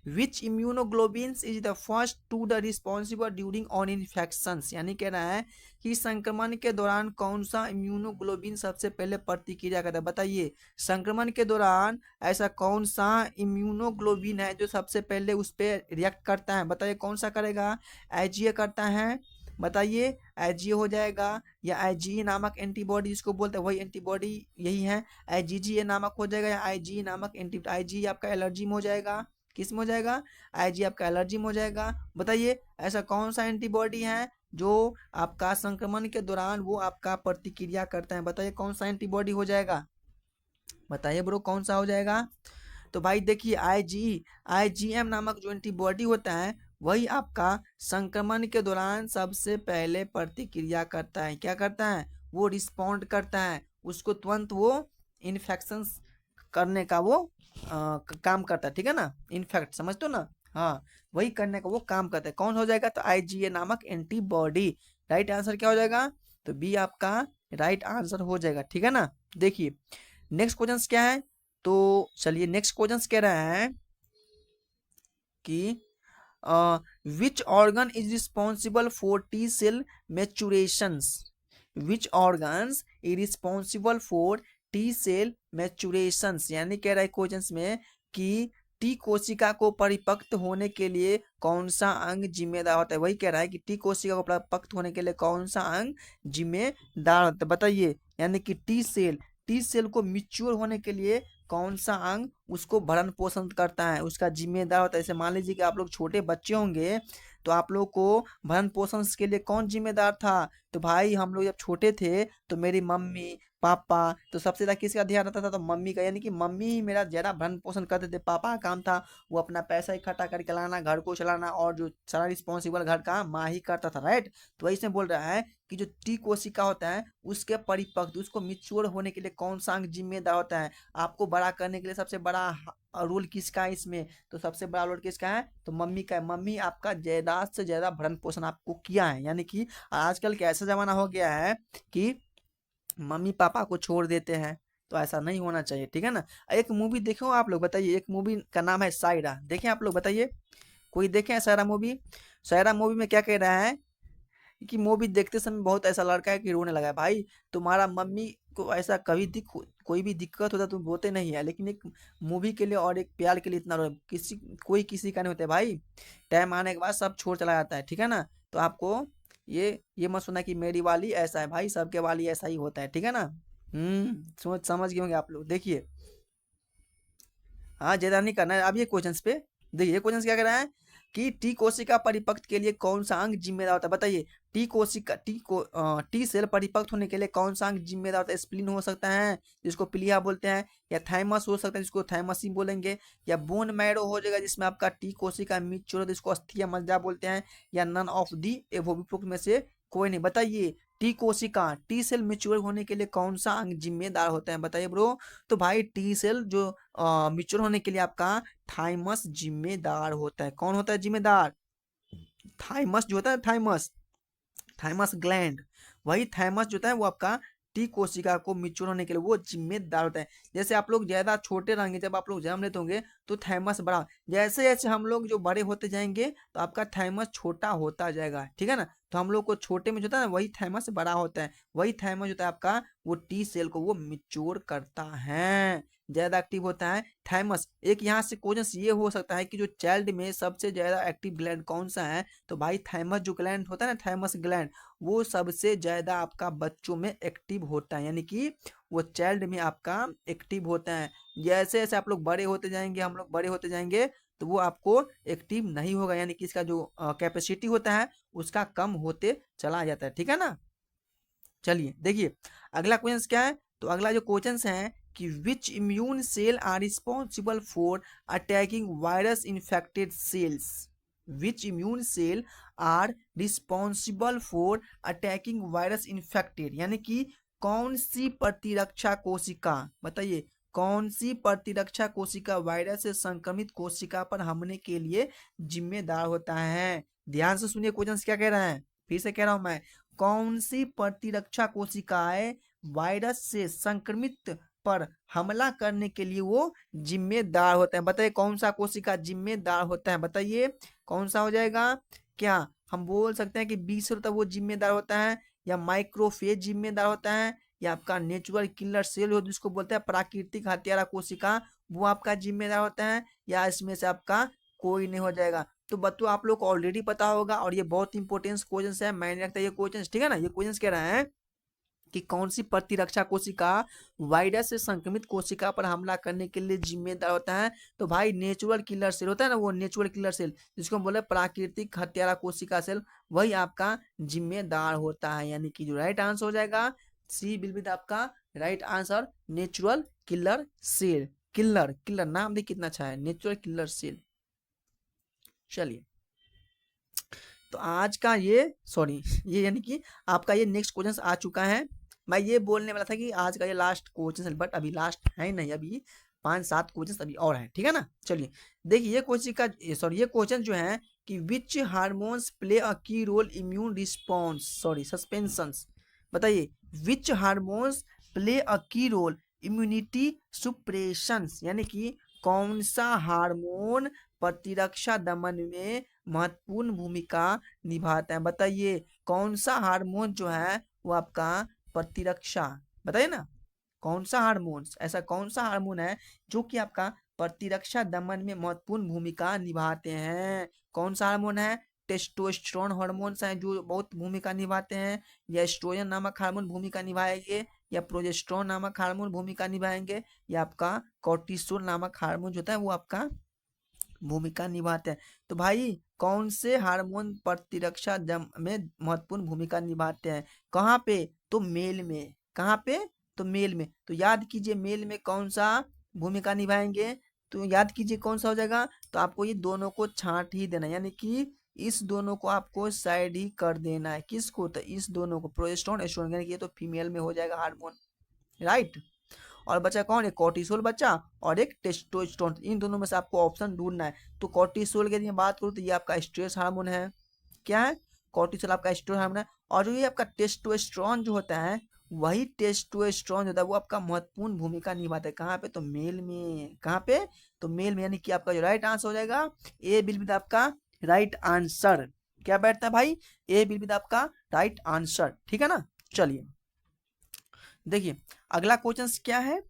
Which immunoglobin is the first to the responsible during on infections, यानी कह रहा है कि संक्रमण के दौरान कौन सा इम्यूनोग्लोबिन सबसे पहले प्रतिक्रिया करता है? बताइए संक्रमण के दौरान ऐसा कौन सा इम्यूनोग्लोबिन है जो सबसे पहले उस पर रिएक्ट करता है? बताइए कौन सा करेगा? आईजीए करता है। बताइए आईजीए हो जाएगा, या आईजीई नामक एंटीबॉडी जिसको बोलते हैं वही एंटीबॉडी यही है। आईजीजीए नामक हो जाएगा, या आईजीई नामक एंटी, आईजी आपका एलर्जी में हो जाएगा। किस में हो जाएगा? आईजी आपका एलर्जी में हो जाएगा। बताइए ऐसा कौन सा एंटीबॉडी है जो आपका संक्रमण के दौरान वो आपका प्रतिक्रिया करता है? बताइए कौन सा एंटीबॉडी हो जाएगा? बताइए ब्रो कौन सा हो जाएगा? तो भाई देखिए आईजीएम नामक जो एंटीबॉडी होता है वही आपका संक्रमण के दौरान सबसे पहले प्रतिक्रिया करता है। क्या करता है? वो रिस्पॉन्ड करता है, उसको तुरंत वो इन्फेक्शन करने का वो काम करता है। ठीक है ना? इन्फेक्ट समझ तो ना? हाँ, वही करने का वो काम करता है। कौन हो जाएगा? तो आईजीए नामक एंटीबॉडी। राइट आंसर क्या हो जाएगा? तो बी आपका राइट आंसर हो जाएगा। ठीक है ना? देखिए नेक्स्ट क्वेश्चन क्या है। तो चलिए नेक्स्ट क्वेश्चन कह रहा है कि which organ is responsible for T cell maturations. Which organs is responsible for T cell maturations, यानी कह रहा है क्वेश्चन में कि टी कोशिका को परिपक्व होने के लिए कौन सा अंग जिम्मेदार होता है? वही कह रहा है कि टी कोशिका को परिपक्व होने के लिए कौन सा अंग जिम्मेदार होता है? बताइए यानी कि टी सेल को मिच्योर होने के लिए कौन सा अंग उसको भरण पोषण करता है, उसका जिम्मेदार होता है? जैसे मान लीजिए कि आप लोग छोटे बच्चे होंगे तो आप लोग को भरण पोषण के लिए कौन जिम्मेदार था? तो भाई हम लोग जब छोटे थे तो मेरी मम्मी पापा, तो सबसे ज्यादा किसका ध्यान रहता था? तो मम्मी का, यानी कि मम्मी ही मेरा ज्यादा भरण पोषण करते थे। पापा का काम था वो अपना पैसा इकट्ठा करके लाना, घर को चलाना, और जो सारा रिस्पॉन्सिबल घर का माँ ही करता था। राइट, तो वैसे बोल रहा है कि जो टी कोशिका होता है उसके परिपक्व, उसको मिच्योर होने के लिए कौन सा अंग जिम्मेदार होता है? आपको बड़ा करने के लिए सबसे बड़ा रोल किसका है इसमें? तो सबसे बड़ा रोल किसका है? तो मम्मी का है। मम्मी आपका ज्यादा से ज्यादा भरण पोषण आपको किया है। यानी कि आजकल का ऐसा जमाना हो गया है कि मम्मी पापा को छोड़ देते हैं, तो ऐसा नहीं होना चाहिए। ठीक है ना? एक मूवी देखो आप लोग, बताइए, एक मूवी का नाम है सायरा, देखें आप लोग? बताइए कोई देखे हैं सायरा मूवी? सायरा मूवी में क्या कह रहा है कि मूवी देखते समय बहुत ऐसा लड़का है कि रोने लगा है। भाई तुम्हारा मम्मी को ऐसा कभी कोई भी दिक्कत होता है तुम रोते नहीं है, लेकिन एक मूवी के लिए और एक प्यार के लिए इतना रो, किसी कोई किसी का नहीं होता है भाई। टाइम आने के बाद सब छोड़ चला जाता है। ठीक है ना? तो आपको ये मत सुना कि मेरी वाली ऐसा है, भाई सबके वाली ऐसा ही होता है। ठीक है ना? सोच समझ गए होंगे आप लोग। देखिए हाँ, ज्यादा नहीं करना है। अब ये क्वेश्चन पे देखिए, क्वेश्चन क्या कर रहा है कि टी कोशिका परिपक्व के लिए कौन सा अंग जिम्मेदार होता है? बताइए टी सेल परिपक्व होने के लिए कौन सा अंग जिम्मेदार होता है? स्प्लीन हो सकता है जिसको पिलिया बोलते हैं, या थाइमस हो सकता है जिसको थाइमसी बोलेंगे, या बोन मैरो हो जाएगा जिसमें आपका टी कोशिका मिच्योर जिसको अस्थिया मज्जा बोलते हैं, या नन ऑफ दी एबोव उपरोक्त में से कोई नहीं। बताइए टी कोशिका टी सेल मिच्योर होने के लिए कौन सा अंग जिम्मेदार होता है? बताइए ब्रो। तो भाई टी सेल जो मिच्योर होने के लिए आपका थाइमस जिम्मेदार होता है। कौन होता है जिम्मेदार? थाइमस जो होता है, थाइमस ग्लैंड, वही थाइमस जो होता है वो आपका टी कोशिका को मिच्योर होने के लिए वो जिम्मेदार होता है। जैसे आप लोग ज्यादा छोटे रहेंगे, जब आप लोग जन्म लेते होंगे तो थाइमस बड़ा, जैसे जैसे हम लोग जो बड़े होते जाएंगे तो आपका थाइमस छोटा होता जाएगा। ठीक है ना? तो तो हम लोग को छोटे में जो होता है ना वही थैमस बड़ा होता है, वही थैमस होता है आपका वो टी सेल को वो मिच्योर करता है, ज्यादा एक्टिव होता है थैमस। एक यहाँ से क्वेश्चन ये हो सकता है कि जो चाइल्ड में सबसे ज्यादा एक्टिव ग्लैंड कौन सा है, तो भाई थैमस जो ग्लैंड होता है ना, थैमस ग्लैंड वो सबसे ज्यादा आपका बच्चों में एक्टिव होता है, यानी कि वो चाइल्ड में आपका एक्टिव होता है। जैसे जैसे आप लोग बड़े होते जाएंगे, हम लोग बड़े होते जाएंगे, तो वो आपको एक्टिव नहीं होगा, यानी कि इसका जो कैपेसिटी होता है उसका कम होते चला जाता है, ठीक है ना। चलिए देखिए अगला क्वेश्चन क्या है, तो अगला जो क्वेश्चन है कि which immune cell are responsible for attacking virus infected cells, which immune cell are responsible for attacking virus infected, यानी कि कौन सी प्रतिरक्षा कोशिका, बताइए कौन सी प्रतिरक्षा कोशिका वायरस से संक्रमित कोशिका पर हमले के लिए जिम्मेदार होता है। ध्यान से सुनिए क्वेश्चन क्या कह रहा है, फिर से कह रहा हूं मैं, कौन सी प्रतिरक्षा कोशिकाएं वायरस से संक्रमित पर हमला करने के लिए वो जिम्मेदार होते हैं, बताइए कौन सा कोशिका जिम्मेदार होता है, बताइए कौन सा हो जाएगा। क्या हम बोल सकते हैं कि बीस होता है वो जिम्मेदार होता है, या माइक्रोफेज जिम्मेदार होता है, या आपका नेचुरल किलर सेल हो जिसको बोलते हैं प्राकृतिक हत्यारा कोशिका वो आपका जिम्मेदार होता है, या इसमें से आपका कोई नहीं हो जाएगा। तो बच्चों आप लोग को ऑलरेडी पता होगा और ये बहुत इंपॉर्टेंट क्वेश्चन है, मैंने रखता है ये क्वेश्चन, ठीक है ना। ये क्वेश्चन कह रहे हैं कि कौन सी प्रतिरक्षा कोशिका वायरस से संक्रमित कोशिका पर हमला करने के लिए जिम्मेदार होता है, तो भाई नेचुरल किलर सेल होता है ना, वो नेचुरल किलर सेल जिसको हम बोले प्राकृतिक हत्यारा कोशिका सेल, वही आपका जिम्मेदार होता है, यानी कि जो राइट आंसर हो जाएगा सी विल बी आपका right answer, natural killer cell. Killer killer नाम देखिए कितना अच्छा है, नेचुरल किलर सेल। चलिए तो आज का ये सॉरी ये यानी कि आपका ये नेक्स्ट क्वेश्चन आ चुका है। मैं ये बोलने वाला था कि आज का ये लास्ट क्वेश्चन है, बट अभी लास्ट है नहीं, अभी 5-7 क्वेश्चन अभी और हैं, ठीक है ना। चलिए देखिए ये क्वेश्चन का सॉरी ये क्वेश्चन जो है कि which hormones play a key role immune response sorry suspensions, बताइए which hormones play a key role immunity सुप्रेशंस, यानी कि कौन सा हार्मोन प्रतिरक्षा दमन में महत्वपूर्ण भूमिका निभाता है, बताइए कौन सा हार्मोन जो है वो आपका प्रतिरक्षा, बताइए ना कौन सा हार्मोन, ऐसा कौन सा हार्मोन है जो कि आपका प्रतिरक्षा दमन में महत्वपूर्ण भूमिका निभाते हैं, कौन सा हार्मोन है, टेस्टोस्टेरोन हार्मोन्स हैं जो बहुत भूमिका निभाते हैं, या एस्ट्रोजन नामक हार्मोन भूमिका निभाएंगे, या प्रोजेस्टेरोन नामक हार्मोन भूमिका निभाएंगे, या आपका कोर्टिसोल नामक हार्मोन जो होता है वो आपका भूमिका निभाते हैं। तो भाई कौन से हार्मोन प्रतिरक्षा दम में महत्वपूर्ण भूमिका निभाते हैं, कहाँ पे, तो मेल में, कहाँ पे, तो मेल में। तो याद कीजिए मेल में कौन सा भूमिका निभाएंगे, तो याद कीजिए कौन सा हो जाएगा, तो आपको ये दोनों को छांट ही देना है, यानी कि इस दोनों को आपको साइड ही कर देना है, किसको, तो इस दोनों को प्रोजेस्टेरोन एस्ट्रोजन, यानी कि ये तो फीमेल में हो जाएगा हार्मोन, राइट। और बचा कौन, एक कॉर्टिसोल बचा और एक टेस्टोस्टेरोन, इन दोनों में से आपको ऑप्शन ढूंढना है। तो कॉर्टिसोल की यदि मैं बात करूँ तो ये आपका स्ट्रेस हार्मोन है, क्या है, कॉर्टिसोल आपका स्ट्रेस हार्मोन है, और जो ये आपका टेस्टोस्टेरोन जो होता है वही टेस्टोस्टेरोन जो होता है वो आपका महत्वपूर्ण भूमिका निभाता है, कहाँ पे, तो मेल में, कहाँ पे, तो मेल में, यानी कि आपका जो राइट आंसर हो जाएगा ए विल बी आपका राइट आंसर, क्या बैठता है भाई, ए विल बी आपका राइट आंसर, ठीक है ना। चलिए देखिए अगला क्वेश्चन क्या है,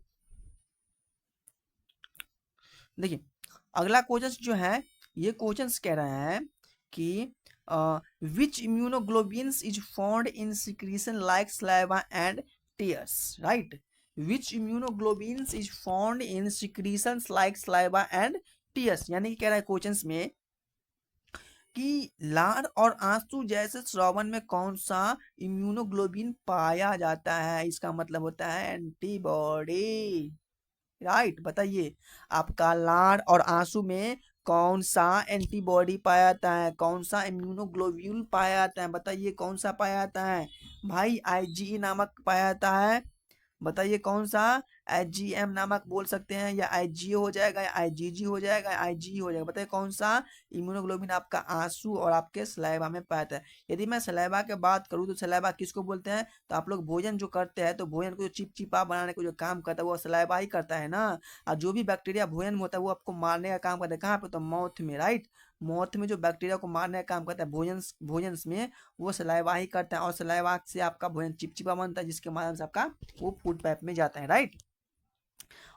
देखिए अगला क्वेश्चन जो है ये क्वेश्चन कह रहा है कि which immunoglobins is found in secretion like saliva and tears, right, which immunoglobins is found in secretions like saliva and tears, यानी कि कह रहा है क्वेश्चन में कि लार और आंसू जैसे श्रवण में कौन सा इम्यूनोग्लोबिन पाया जाता है, इसका मतलब होता है एंटीबॉडी, राइट। बताइए आपका लार और आंसू में कौन सा एंटीबॉडी पाया जाता है, कौन सा इम्यूनोग्लोब्यूल पाया जाता है, बताइए कौन सा पाया जाता है भाई, आईजीई नामक पाया जाता है, बताइए कौन सा, IgM नामक बोल सकते हैं, या IgA हो जाएगा, या IgG हो जाएगा, या IgE हो जाएगा। बताइए कौन सा इम्यूनोग्लोबिन आपका आंसू और आपके सलाइवा में पाया जाता है। यदि मैं सलाइवा की बात करूँ तो सलाइवा किसको बोलते हैं, तो आप लोग भोजन जो करते हैं तो भोजन को जो चिपचिपा बनाने को जो काम करता है वो सलाइवा ही करता है ना। और जो भी बैक्टीरिया भोजन में होता है वो आपको मारने का काम करता है, कहाँ पे, तो माउथ में, राइट। माउथ में जो बैक्टीरिया को मारने का काम करता है भोजन भोजन में, वो सलाइवा ही करता है, और सलाइवा से आपका भोजन चिपचिपा बनता है, जिसके माध्यम से आपका वो फूड पाइप में जाता है, राइट।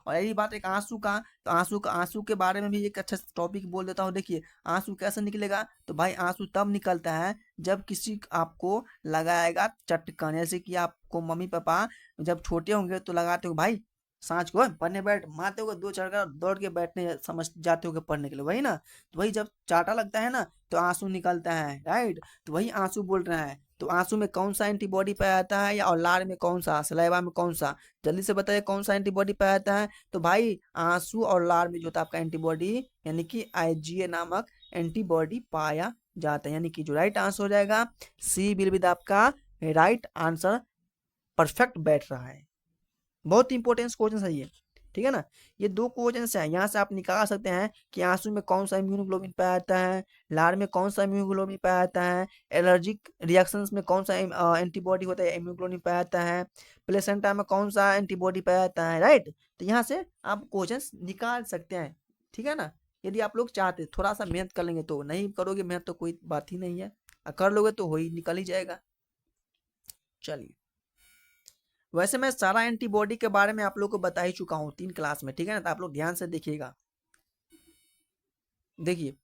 और यही बात एक आंसू का, तो आंसू के बारे में भी एक अच्छा टॉपिक बोल देता हूँ। देखिए आंसू कैसे निकलेगा, तो भाई आंसू तब निकलता है जब किसी आपको लगाएगा चटकन, जैसे कि आपको मम्मी पापा जब छोटे होंगे तो लगाते हो भाई सांझ को पढ़ने बैठ, मारते हो दो चढ़कर दौड़ के बैठने समझ जाते हो पढ़ने के लिए, वही ना। तो वही जब चाटा लगता है ना तो आंसू निकलता है, राइट। तो वही आंसू बोल रहा है। तो आंसू में कौन सा एंटीबॉडी पाया जाता है, या और लार में कौन सा, सलाइवा में कौन सा, जल्दी से बताइए कौन सा एंटीबॉडी पाया जाता है। तो भाई आंसू और लार में जो होता है आपका एंटीबॉडी, यानी कि IgA नामक एंटीबॉडी पाया जाता है, यानी कि जो राइट आंसर हो जाएगा सी विल बी द आपका राइट आंसर। परफेक्ट बैठ रहा है, बहुत इंपॉर्टेंट क्वेश्चन है ये, ठीक है ना। ये दो क्वेश्चन है, यहाँ से आप निकाल सकते हैं कि आंसू में कौन सा इम्यूनोग्लोबिन पाया जाता है, लार में कौन सा इम्यूनोग्लोबिन पाया जाता है, एलर्जिक रिएक्शंस में कौन सा एंटीबॉडी होता है, इम्यूनोग्लोबिन पाया जाता है, प्लेसेंटा में कौन सा एंटीबॉडी पाया जाता है, राइट। तो यहाँ से आप क्वेश्चन निकाल सकते हैं, ठीक है ना। यदि आप लोग चाहते थोड़ा सा मेहनत कर लेंगे, तो नहीं करोगे मेहनत तो कोई बात ही नहीं है, और कर लोगे तो हो ही निकल ही जाएगा। चलिए, वैसे मैं सारा एंटीबॉडी के बारे में आप लोग को बता ही चुका हूँ 3 क्लास में, ठीक है ना। तो आप लोग ध्यान से देखिएगा। देखिए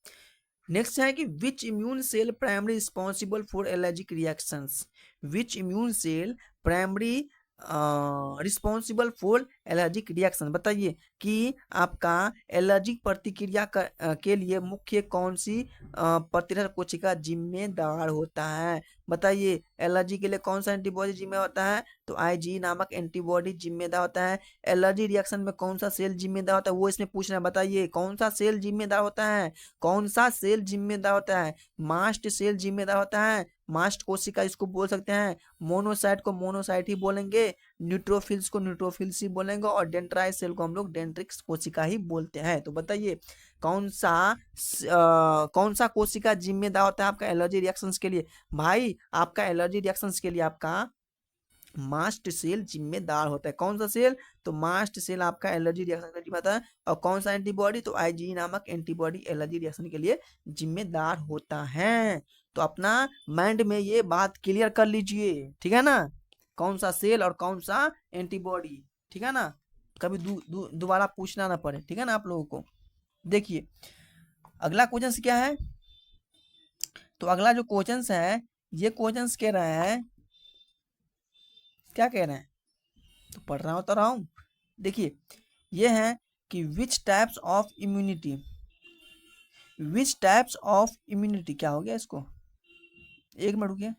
नेक्स्ट है कि which immune cell primary responsible for allergic reactions, which immune cell primary responsible for allergic reaction. बताइए कि आपका एलर्जिक प्रतिक्रिया के लिए मुख्य कौन सी प्रतिरक्षक कोशिका जिम्मेदार होता है। बताइए एलर्जी के लिए कौन सा एंटीबॉडी जिम्मेदार होता है, तो IgE नामक एंटीबॉडी जिम्मेदार होता है। एलर्जी रिएक्शन में कौन सा सेल जिम्मेदार होता है, वो इसमें पूछ रहे हैं। बताइए कौन सा सेल जिम्मेदार होता है, कौन सा सेल जिम्मेदार होता है, मास्ट सेल जिम्मेदार होता है, मास्ट कोशिका इसको बोल सकते हैं, मोनोसाइट को मोनोसाइट ही बोलेंगे, न्यूट्रोफिल्स को न्यूट्रोफिल्स ही बोलेंगे, और डेंड्राइट सेल को हम लोग डेंड्रिक्स कोशिका ही बोलते हैं। तो बताइए कौन सा कोशिका जिम्मेदार होता है आपका एलर्जी रिएक्शंस के लिए। भाई आपका एलर्जी रिएक्शंस के लिए आपका मास्ट सेल जिम्मेदार होता है। कौन सा सेल, तो मास्ट सेल आपका एलर्जी रिएक्शन के लिए जिम्मेदार है। और कौन सा एंटीबॉडी, तो IgE नामक एंटीबॉडी एलर्जी रिएक्शन के लिए जिम्मेदार होता है। तो अपना माइंड में ये बात क्लियर कर लीजिए, ठीक है ना, कौन सा सेल और कौन सा एंटीबॉडी, ठीक है ना, कभी दोबारा पूछना ना पड़े, ठीक है ना आप लोगों को। देखिए अगला क्वेश्चन क्या है, तो अगला जो क्वेश्चन है, ये क्वेश्चन कह रहा है, क्या कह रहे हैं, तो पढ़ रहा होता रहा हूँ। देखिए ये है कि which types of immunity, which types of immunity, क्या हो गया इसको, एक मिनट रुकिए।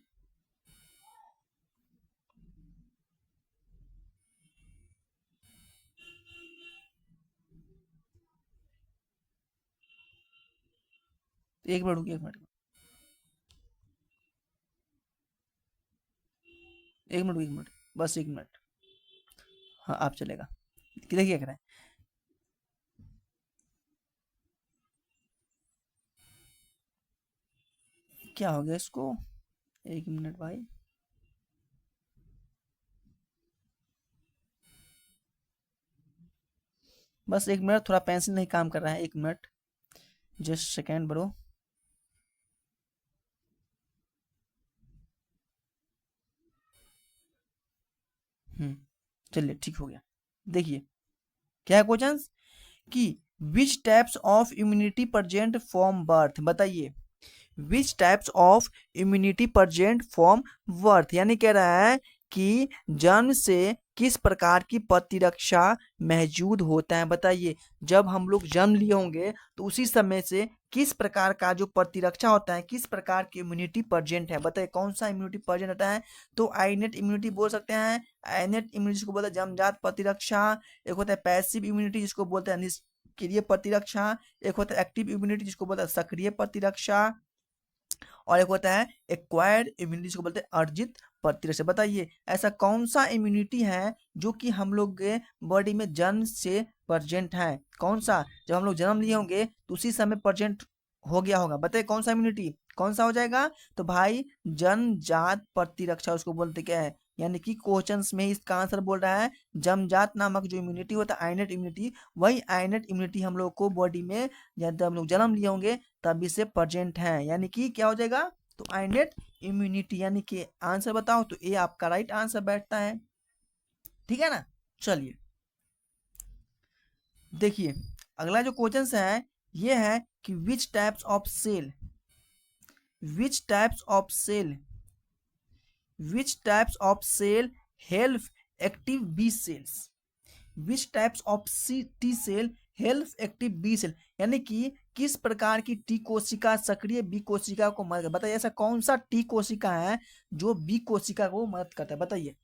एक मिनट रुकिए, एक मिनट, एक मिनट, एक मिनट, बस एक मिनट। हाँ आप चलेगा। देखिए क्या कह रहे हैं, क्या हो गया इसको, एक मिनट भाई, बस एक मिनट, थोड़ा पेंसिल नहीं काम कर रहा है, एक मिनट, जस्ट सेकेंड ब्रो। चलिए ठीक हो गया। देखिए क्या है क्वेश्चन, कि which types of immunity present from birth. बताइए which types of immunity present from birth, यानी कह रहा है कि जन्म से किस प्रकार की प्रतिरक्षा मौजूद होता है। बताइए जब हम लोग जन्म लिए होंगे तो उसी समय से किस प्रकार का जो प्रतिरक्षा होता है, किस प्रकार की इम्यूनिटी प्रेजेंट है। बताइए कौन सा इम्यूनिटी प्रेजेंट होता है, तो आईनेट इम्यूनिटी बोल सकते हैं। आईनेट इम्यूनिटी जिसको बोलते हैं जन्मजात प्रतिरक्षा, एक होता है पैसिव इम्यूनिटी जिसको बोलते हैं निष्क्रिय प्रतिरक्षा, एक होता है एक्टिव इम्यूनिटी जिसको बोलते हैं सक्रिय प्रतिरक्षा, और एक होता है एक्वायर्ड इम्यूनिटी, जिसको बोलते हैं अर्जित प्रतिरक्षा। बताइए ऐसा कौन सा इम्यूनिटी है जो कि हम लोग के बॉडी में जन्म से प्रेजेंट है? कौन सा? जब हम लोग जन्म लिए होंगे तो उसी समय प्रेजेंट हो गया होगा। बताइए कौन सा इम्यूनिटी, कौन सा हो जाएगा? तो भाई जन्मजात प्रतिरक्षा उसको बोलते क्या है, यानी कि क्वेश्चंस में इसका आंसर बोल रहा है जन्मजात नामक जो इम्यूनिटी होता है आइनेट इम्यूनिटी, वही आइनेट इम्यूनिटी हम लोग को बॉडी में जब हम लोग जन्म लिए होंगे तभी से प्रेजेंट है, यानी कि क्या हो जाएगा? तो आइनेट इम्यूनिटी, यानी कि आंसर बताओ तो ये आपका राइट आंसर बैठता है। ठीक है ना? चलिए देखिए अगला जो क्वेश्चन है ये है कि which types of cell, which types of cell, which types of cell help active B cells, which types of T cell help active B cell, यानी कि किस प्रकार की टी कोशिका सक्रिय बी कोशिका को मदद, बताइए ऐसा कौन सा टी कोशिका है जो बी कोशिका को मदद करता है? बताइए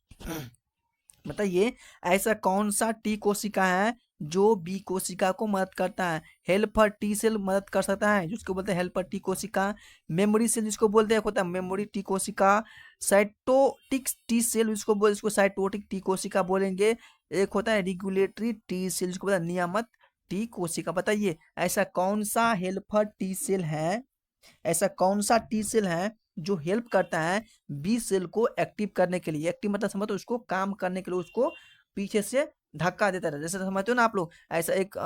बताइए ऐसा कौन सा टी कोशिका है जो बी कोशिका को मदद करता है? हेल्पर टी सेल मदद कर सकता है जिसको बोलते हैं हेल्पर टी कोशिका, मेमोरी सेल जिसको बोलते हैं होता है मेमोरी टी कोशिका, साइटोटिक टी सेल जिसको बोलते इसको साइटोटिक टी कोशिका बोलेंगे, एक होता है रेगुलेटरी टी सेल जिसको बोलते हैं नियामक टी कोशिका। बताइए ऐसा कौन सा हेल्पर टी सेल है, ऐसा कौन सा टी सेल है जो हेल्प करता है बी सेल को एक्टिव करने के लिए? एक्टिव मतलब समझो उसको काम करने के लिए उसको पीछे से धक्का देता है, जैसे समझते हो ना आप लोग, ऐसा एक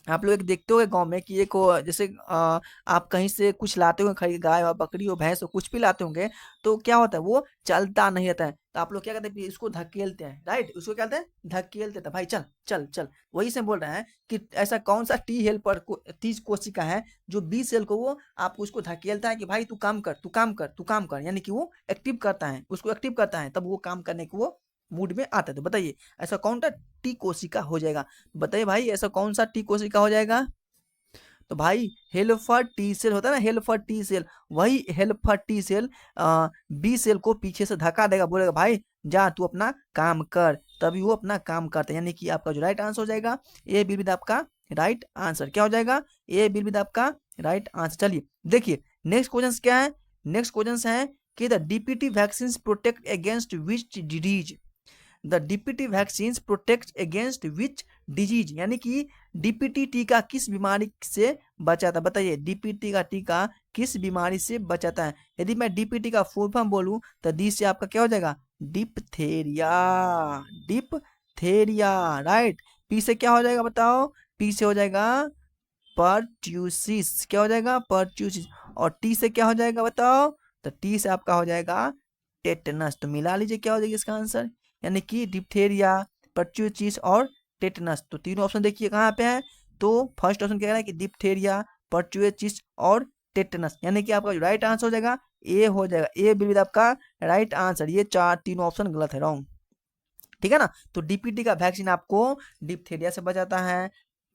आप लोग एक देखते हो गांव में कि एक जैसे आप कहीं से कुछ लाते हो खरीद, गाय और बकरी और भैंस और कुछ भी लाते होंगे तो क्या होता है वो चलता नहीं रहता है, तो आप लोग क्या करते हैं इसको धकेलते हैं, राइट? उसको क्या कहते हैं? धकेलते हैं, भाई चल चल चल। वही से बोल रहे हैं कि ऐसा कौन सा टी हेल्पर को टी कोशिका है जो बी सेल को वो आपको उसको धकेलता है कि भाई तू काम कर, तू काम कर, तू काम कर, यानी कि वो एक्टिव करता है, उसको एक्टिव करता है तब वो काम करने को वो मूड में आता है। तो बताइए ऐसा कौन सा टी कोशिका हो जाएगा? बताइए भाई ऐसा कौन सा टी कोशिका हो जाएगा? तो भाई हेल्पर टी सेल होता है ना, हेल्पर टी सेल, वही helper T cell B cell को पीछे से धक्का देगा, बोलेगा भाई जा तू अपना काम कर, तभी वो अपना काम करता है, यानी कि आपका जो राइट आंसर हो जाएगा ए विल बी आपका राइट आंसर। क्या हो जाएगा? ए विल बी आपका राइट आंसर। चलिए देखिए नेक्स्ट क्वेश्चन क्या है, नेक्स्ट क्वेश्चन है कि the DPT vaccine protect against which disease, the DPT vaccine protect against which disease, यानी कि डीपीटी टीका किस बीमारी से बचाता है? बताइए डीपीटी का टीका किस बीमारी से बचाता है? यदि मैं डीपीटी का फुल फॉर्म बोलूं तो डी से आपका क्या हो जाएगा? Diphtheria, diphtheria, right. पी से क्या हो जाएगा बताओ? पी से हो जाएगा परट्यूसिस, क्या हो जाएगा? परट्यूसिस। और टी से क्या हो जाएगा बताओ? तो टी से आपका हो जाएगा टेटनस। तो मिला लीजिए क्या हो जाएगा इसका आंसर, यानी कि डिप्थेरिया, परट्यूसिस और टेटनस। तो तीनों ऑप्शन देखिए कहाँ पे है, तो फर्स्ट ऑप्शन क्या है कि डिप्थेरिया, परट्यूसिस और टेटनस, यानी कि आपका जो राइट आंसर हो जाएगा ए हो जाएगा, ए विल बी आपका राइट आंसर। ये चार तीनों ऑप्शन गलत है, रॉन्ग। ठीक है ना? तो डीपीटी का वैक्सीन आपको डिप्थेरिया से बचाता है,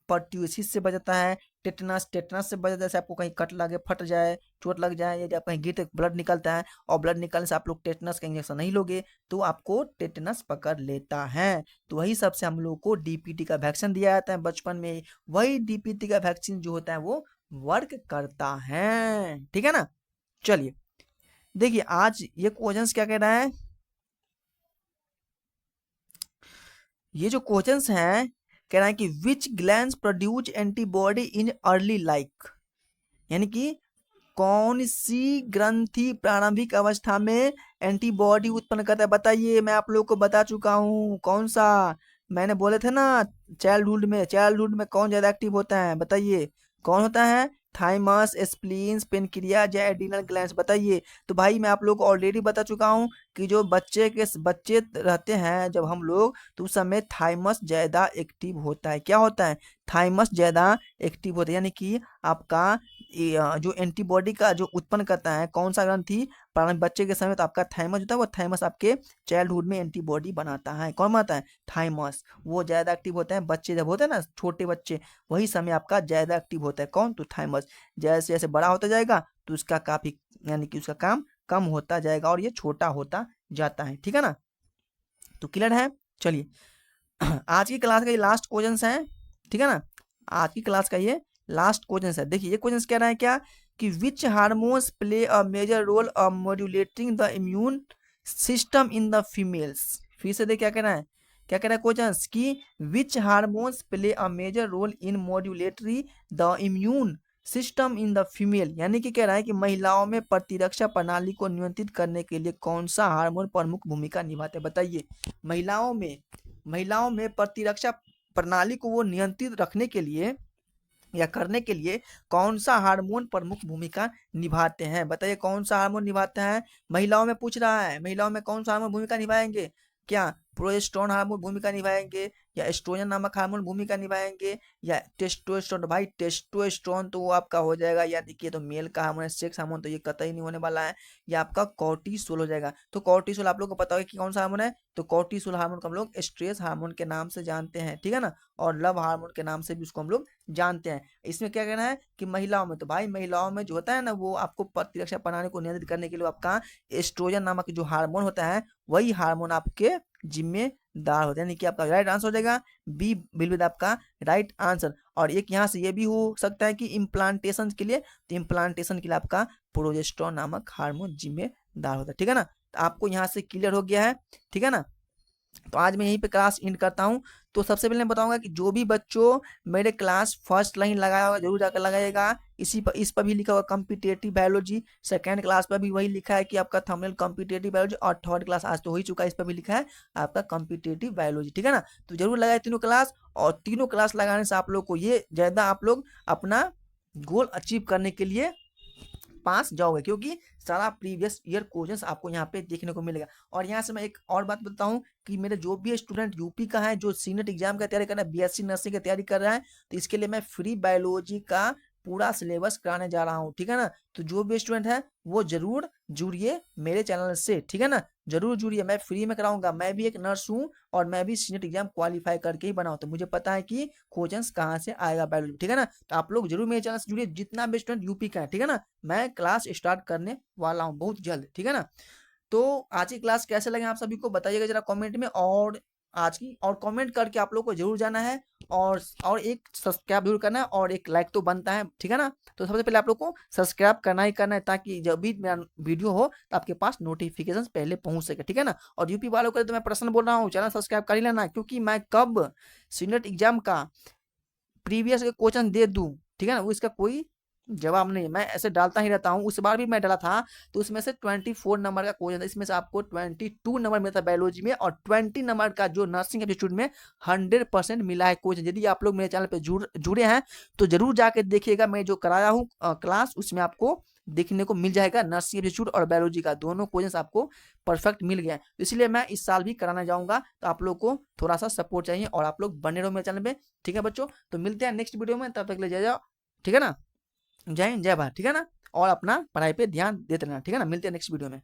परट्यूसिस से बचाता है, टेटनस, टेटनस से बचाता है जैसे आपको कहीं कट लगे, फट जाए, चोट लग जाए, यदि आप कहीं गिरते ब्लड निकलता है और ब्लड निकलने से आप लोग टेटनस का इंजेक्शन नहीं लोगे तो आपको टेटनस पकड़ लेता है। तो वही सबसे हम लोग को डीपीटी का वैक्सीन दिया जाता है बचपन में, वही डीपीटी का वैक्सीन जो होता है वो वर्क करता है। ठीक है ना? चलिए देखिए आज ये क्वेश्चंस क्या कह रहा है, ये जो क्वेश्चंस हैं कह रहा है कि which glands produce antibody in early like, यानी कि कौन सी ग्रंथि प्रारंभिक अवस्था में एंटीबॉडी उत्पन्न करता है? बताइए मैं आप लोग को बता चुका हूँ कौन सा, मैंने बोले थे ना चाइल्डहुड में, चाइल्डहुड में कौन ज्यादा एक्टिव होता है? बताइए कौन होता है? थाइमस, स्प्लीन्स, पेनक्रियाज या एड्रिनल ग्लैंड्स। बताइए। तो भाई मैं आप लोग को ऑलरेडी बता चुका हूँ कि जो बच्चे रहते हैं जब हम लोग तो उस समय थाइमस ज्यादा एक्टिव होता है। क्या होता है? थाइमस ज्यादा एक्टिव होता है, यानी कि आपका जो एंटीबॉडी का जो उत्पन्न करता है कौन सा ग्रंथि प्रारंभिक बच्चे के समय, तो आपका थाइमस होता है, वो थाइमस आपके चाइल्डहुड में एंटीबॉडी बनाता है। कौन बनाता है? थाइमस। वो ज्यादा एक्टिव होता है बच्चे जब होते हैं ना, छोटे बच्चे, वही समय आपका ज्यादा एक्टिव होता है। कौन? तो थाइमस। जैसे जैसे बड़ा होता जाएगा तो उसका काफी, यानी कि उसका काम कम होता जाएगा और ये छोटा होता जाता है। ठीक है ना? तो क्लियर है? चलिए आज की क्लास का ये लास्ट क्वेश्चन है। ठीक है ना? आज की क्लास का ये लास्ट क्वेश्चन है। देखिए ये क्वेश्चन कह रहा है क्या कि which hormones play a major role of modulating the immune system in the females. फिर से देख क्या कहना है, क्या कह रहा है क्वेश्चन कि which hormones play a major role in modulatory the immune system in the female, यानी कि कह रहा है कि महिलाओं में प्रतिरक्षा प्रणाली को नियंत्रित करने के लिए कौन सा हार्मोन प्रमुख भूमिका निभाते हैं। बताइए, महिलाओं में प्रतिरक्षा प्रणाली को वो नियंत्रित रखने के लिए या करने के लिए कौन सा हार्मोन प्रमुख भूमिका निभाते हैं। बताइए कौन सा हार्मोन निभाते हैं, महिलाओं में पूछ रहा है, महिलाओं में कौन सा हार्मोन भूमिका निभाएंगे, क्या प्रोजेस्टेरोन हार्मोन भूमिका निभाएंगे, या एस्ट्रोजन नामक हार्मोन भूमिका निभाएंगे, या टेस्टोस्टेरोन। भाई टेस्टोस्टेरोन तो वो आपका हो जाएगा, या देखिए तो मेल का हार्मोन है, सेक्स हार्मोन, तो ये कतई नहीं होने वाला है, या आपका कॉर्टिसोल हो जाएगा। तो कॉर्टिसोल आप लोग को पता होगा कि कौन सा हार्मोन है, तो कॉर्टिसोल हार्मोन को हम लोग स्ट्रेस हार्मोन के नाम से जानते हैं, ठीक है ना, और लव हार्मोन के नाम से भी उसको हम लोग जानते हैं। इसमें क्या कहना है कि महिलाओं में, तो भाई महिलाओं में जो होता है ना, वो आपको प्रतिरक्षा प्रणाली को नियंत्रित करने के लिए आपका एस्ट्रोजन नामक जो हार्मोन होता है, वही हार्मोन आपके जिम्मेदार होते हैं, यानी कि आपका राइट आंसर हो जाएगा बी विल बी आपका राइट आंसर। और एक यहाँ से ये भी हो सकता है कि इम्प्लांटेशन के लिए, तो इम्प्लांटेशन के लिए आपका प्रोजेस्टेरोन नामक हार्मोन जिम्मेदार होता है, ठीक है ना। तो आपको यहाँ से क्लियर हो गया है, ठीक है ना। तो आज मैं यहीं पे क्लास एंड करता हूँ। तो सबसे पहले मैं बताऊंगा कि जो भी बच्चों मेरे क्लास फर्स्ट लाइन लगाया होगा जरूर जाकर लगाइएगा। इस पर भी लिखा होगा कॉम्पिटिटिव बायोलॉजी, सेकंड क्लास पर भी वही लिखा है कि आपका थंबनेल कॉम्पिटिटिव बायोलॉजी, और थर्ड क्लास आज तो हो ही चुका है, इस पर भी लिखा है आपका कॉम्पिटिटिव बायोलॉजी, ठीक है ना। तो जरूर लगाए तीनों क्लास, और तीनों क्लास लगाने से आप लोग को ये ज्यादा आप लोग अपना गोल अचीव करने के लिए पास जाओगे, क्योंकि सारा प्रीवियस ईयर क्वेश्चंस आपको यहाँ पे देखने को मिलेगा। और यहाँ से मैं एक और बात बताता हूँ कि मेरे जो भी स्टूडेंट यूपी का है, जो सीनेट एग्जाम का तैयारी कर रहा है, बीएससी नर्सिंग की तैयारी कर रहा है, तो इसके लिए मैं फ्री बायोलॉजी का पूरा सिलेबस कराने जा रहा हूँ, ठीक है ना। तो जो भी स्टूडेंट है वो जरूर जुड़िए मेरे चैनल से, ठीक है ना, जरूर जुड़िए, मैं फ्री में कराऊंगा। मैं भी एक नर्स हूँ और मैं भी सीनेट एग्जाम क्वालिफाई करके ही बनाऊँ, तो मुझे पता है कि क्वेश्चंस कहाँ से आएगा बायोलॉजी, ठीक है ना। तो आप लोग जरूर मेरे चैनल से जुड़िए, जितना भी स्टूडेंट यूपी का है, ठीक है ना। मैं क्लास स्टार्ट करने वाला हूँ बहुत जल्द, ठीक है ना। तो आज की क्लास कैसे लगे आप सभी को बताइएगा जरा कमेंट में, और आज की और कमेंट करके आप लोग को जरूर जाना है, और एक सब्सक्राइब जरूर करना है, और एक लाइक तो बनता है, ठीक है ना। तो सबसे पहले आप लोग को सब्सक्राइब करना ही करना है, ताकि जब भी मेरा वीडियो हो तो आपके पास नोटिफिकेशन पहले पहुंच सके, ठीक है ना। और यूपी वालों को तो मैं पर्सनल बोल रहा हूँ, चैनल सब्सक्राइब कर ही लेना, क्योंकि मैं कब सीनेट एग्जाम का प्रीवियस के क्वेश्चन दे दूं, ठीक है ना, वो इसका कोई जवाब नहीं है, मैं ऐसे डालता ही रहता हूँ। उस बार भी मैं डाला था, तो उसमें से 24 नंबर का क्वेश्चन था, इसमें से आपको 22 नंबर मिला था बायोलॉजी में, और 20 नंबर का जो नर्सिंग एप्टीट्यूड में 100% मिला है क्वेश्चन। यदि आप लोग मेरे चैनल पे जुड़े हैं तो जरूर जाके देखिएगा, मैं जो कराया हूँ क्लास, उसमें आपको देखने को मिल जाएगा नर्सिंग एप्टीट्यूड और बायोलॉजी का दोनों क्वेश्चन आपको परफेक्ट मिल गया है। तो इसलिए मैं इस साल भी कराना जाऊंगा, तो आप लोग को थोड़ा सा सपोर्ट चाहिए, और आप लोग बने रहो मेरे चैनल पे, ठीक है बच्चों। तो मिलते हैं नेक्स्ट वीडियो में, तब तक ले जाओ, ठीक है ना। जय हिंद जय भारत, ठीक है ना। और अपना पढ़ाई पे ध्यान देते रहना, ठीक है ना। मिलते हैं नेक्स्ट वीडियो में।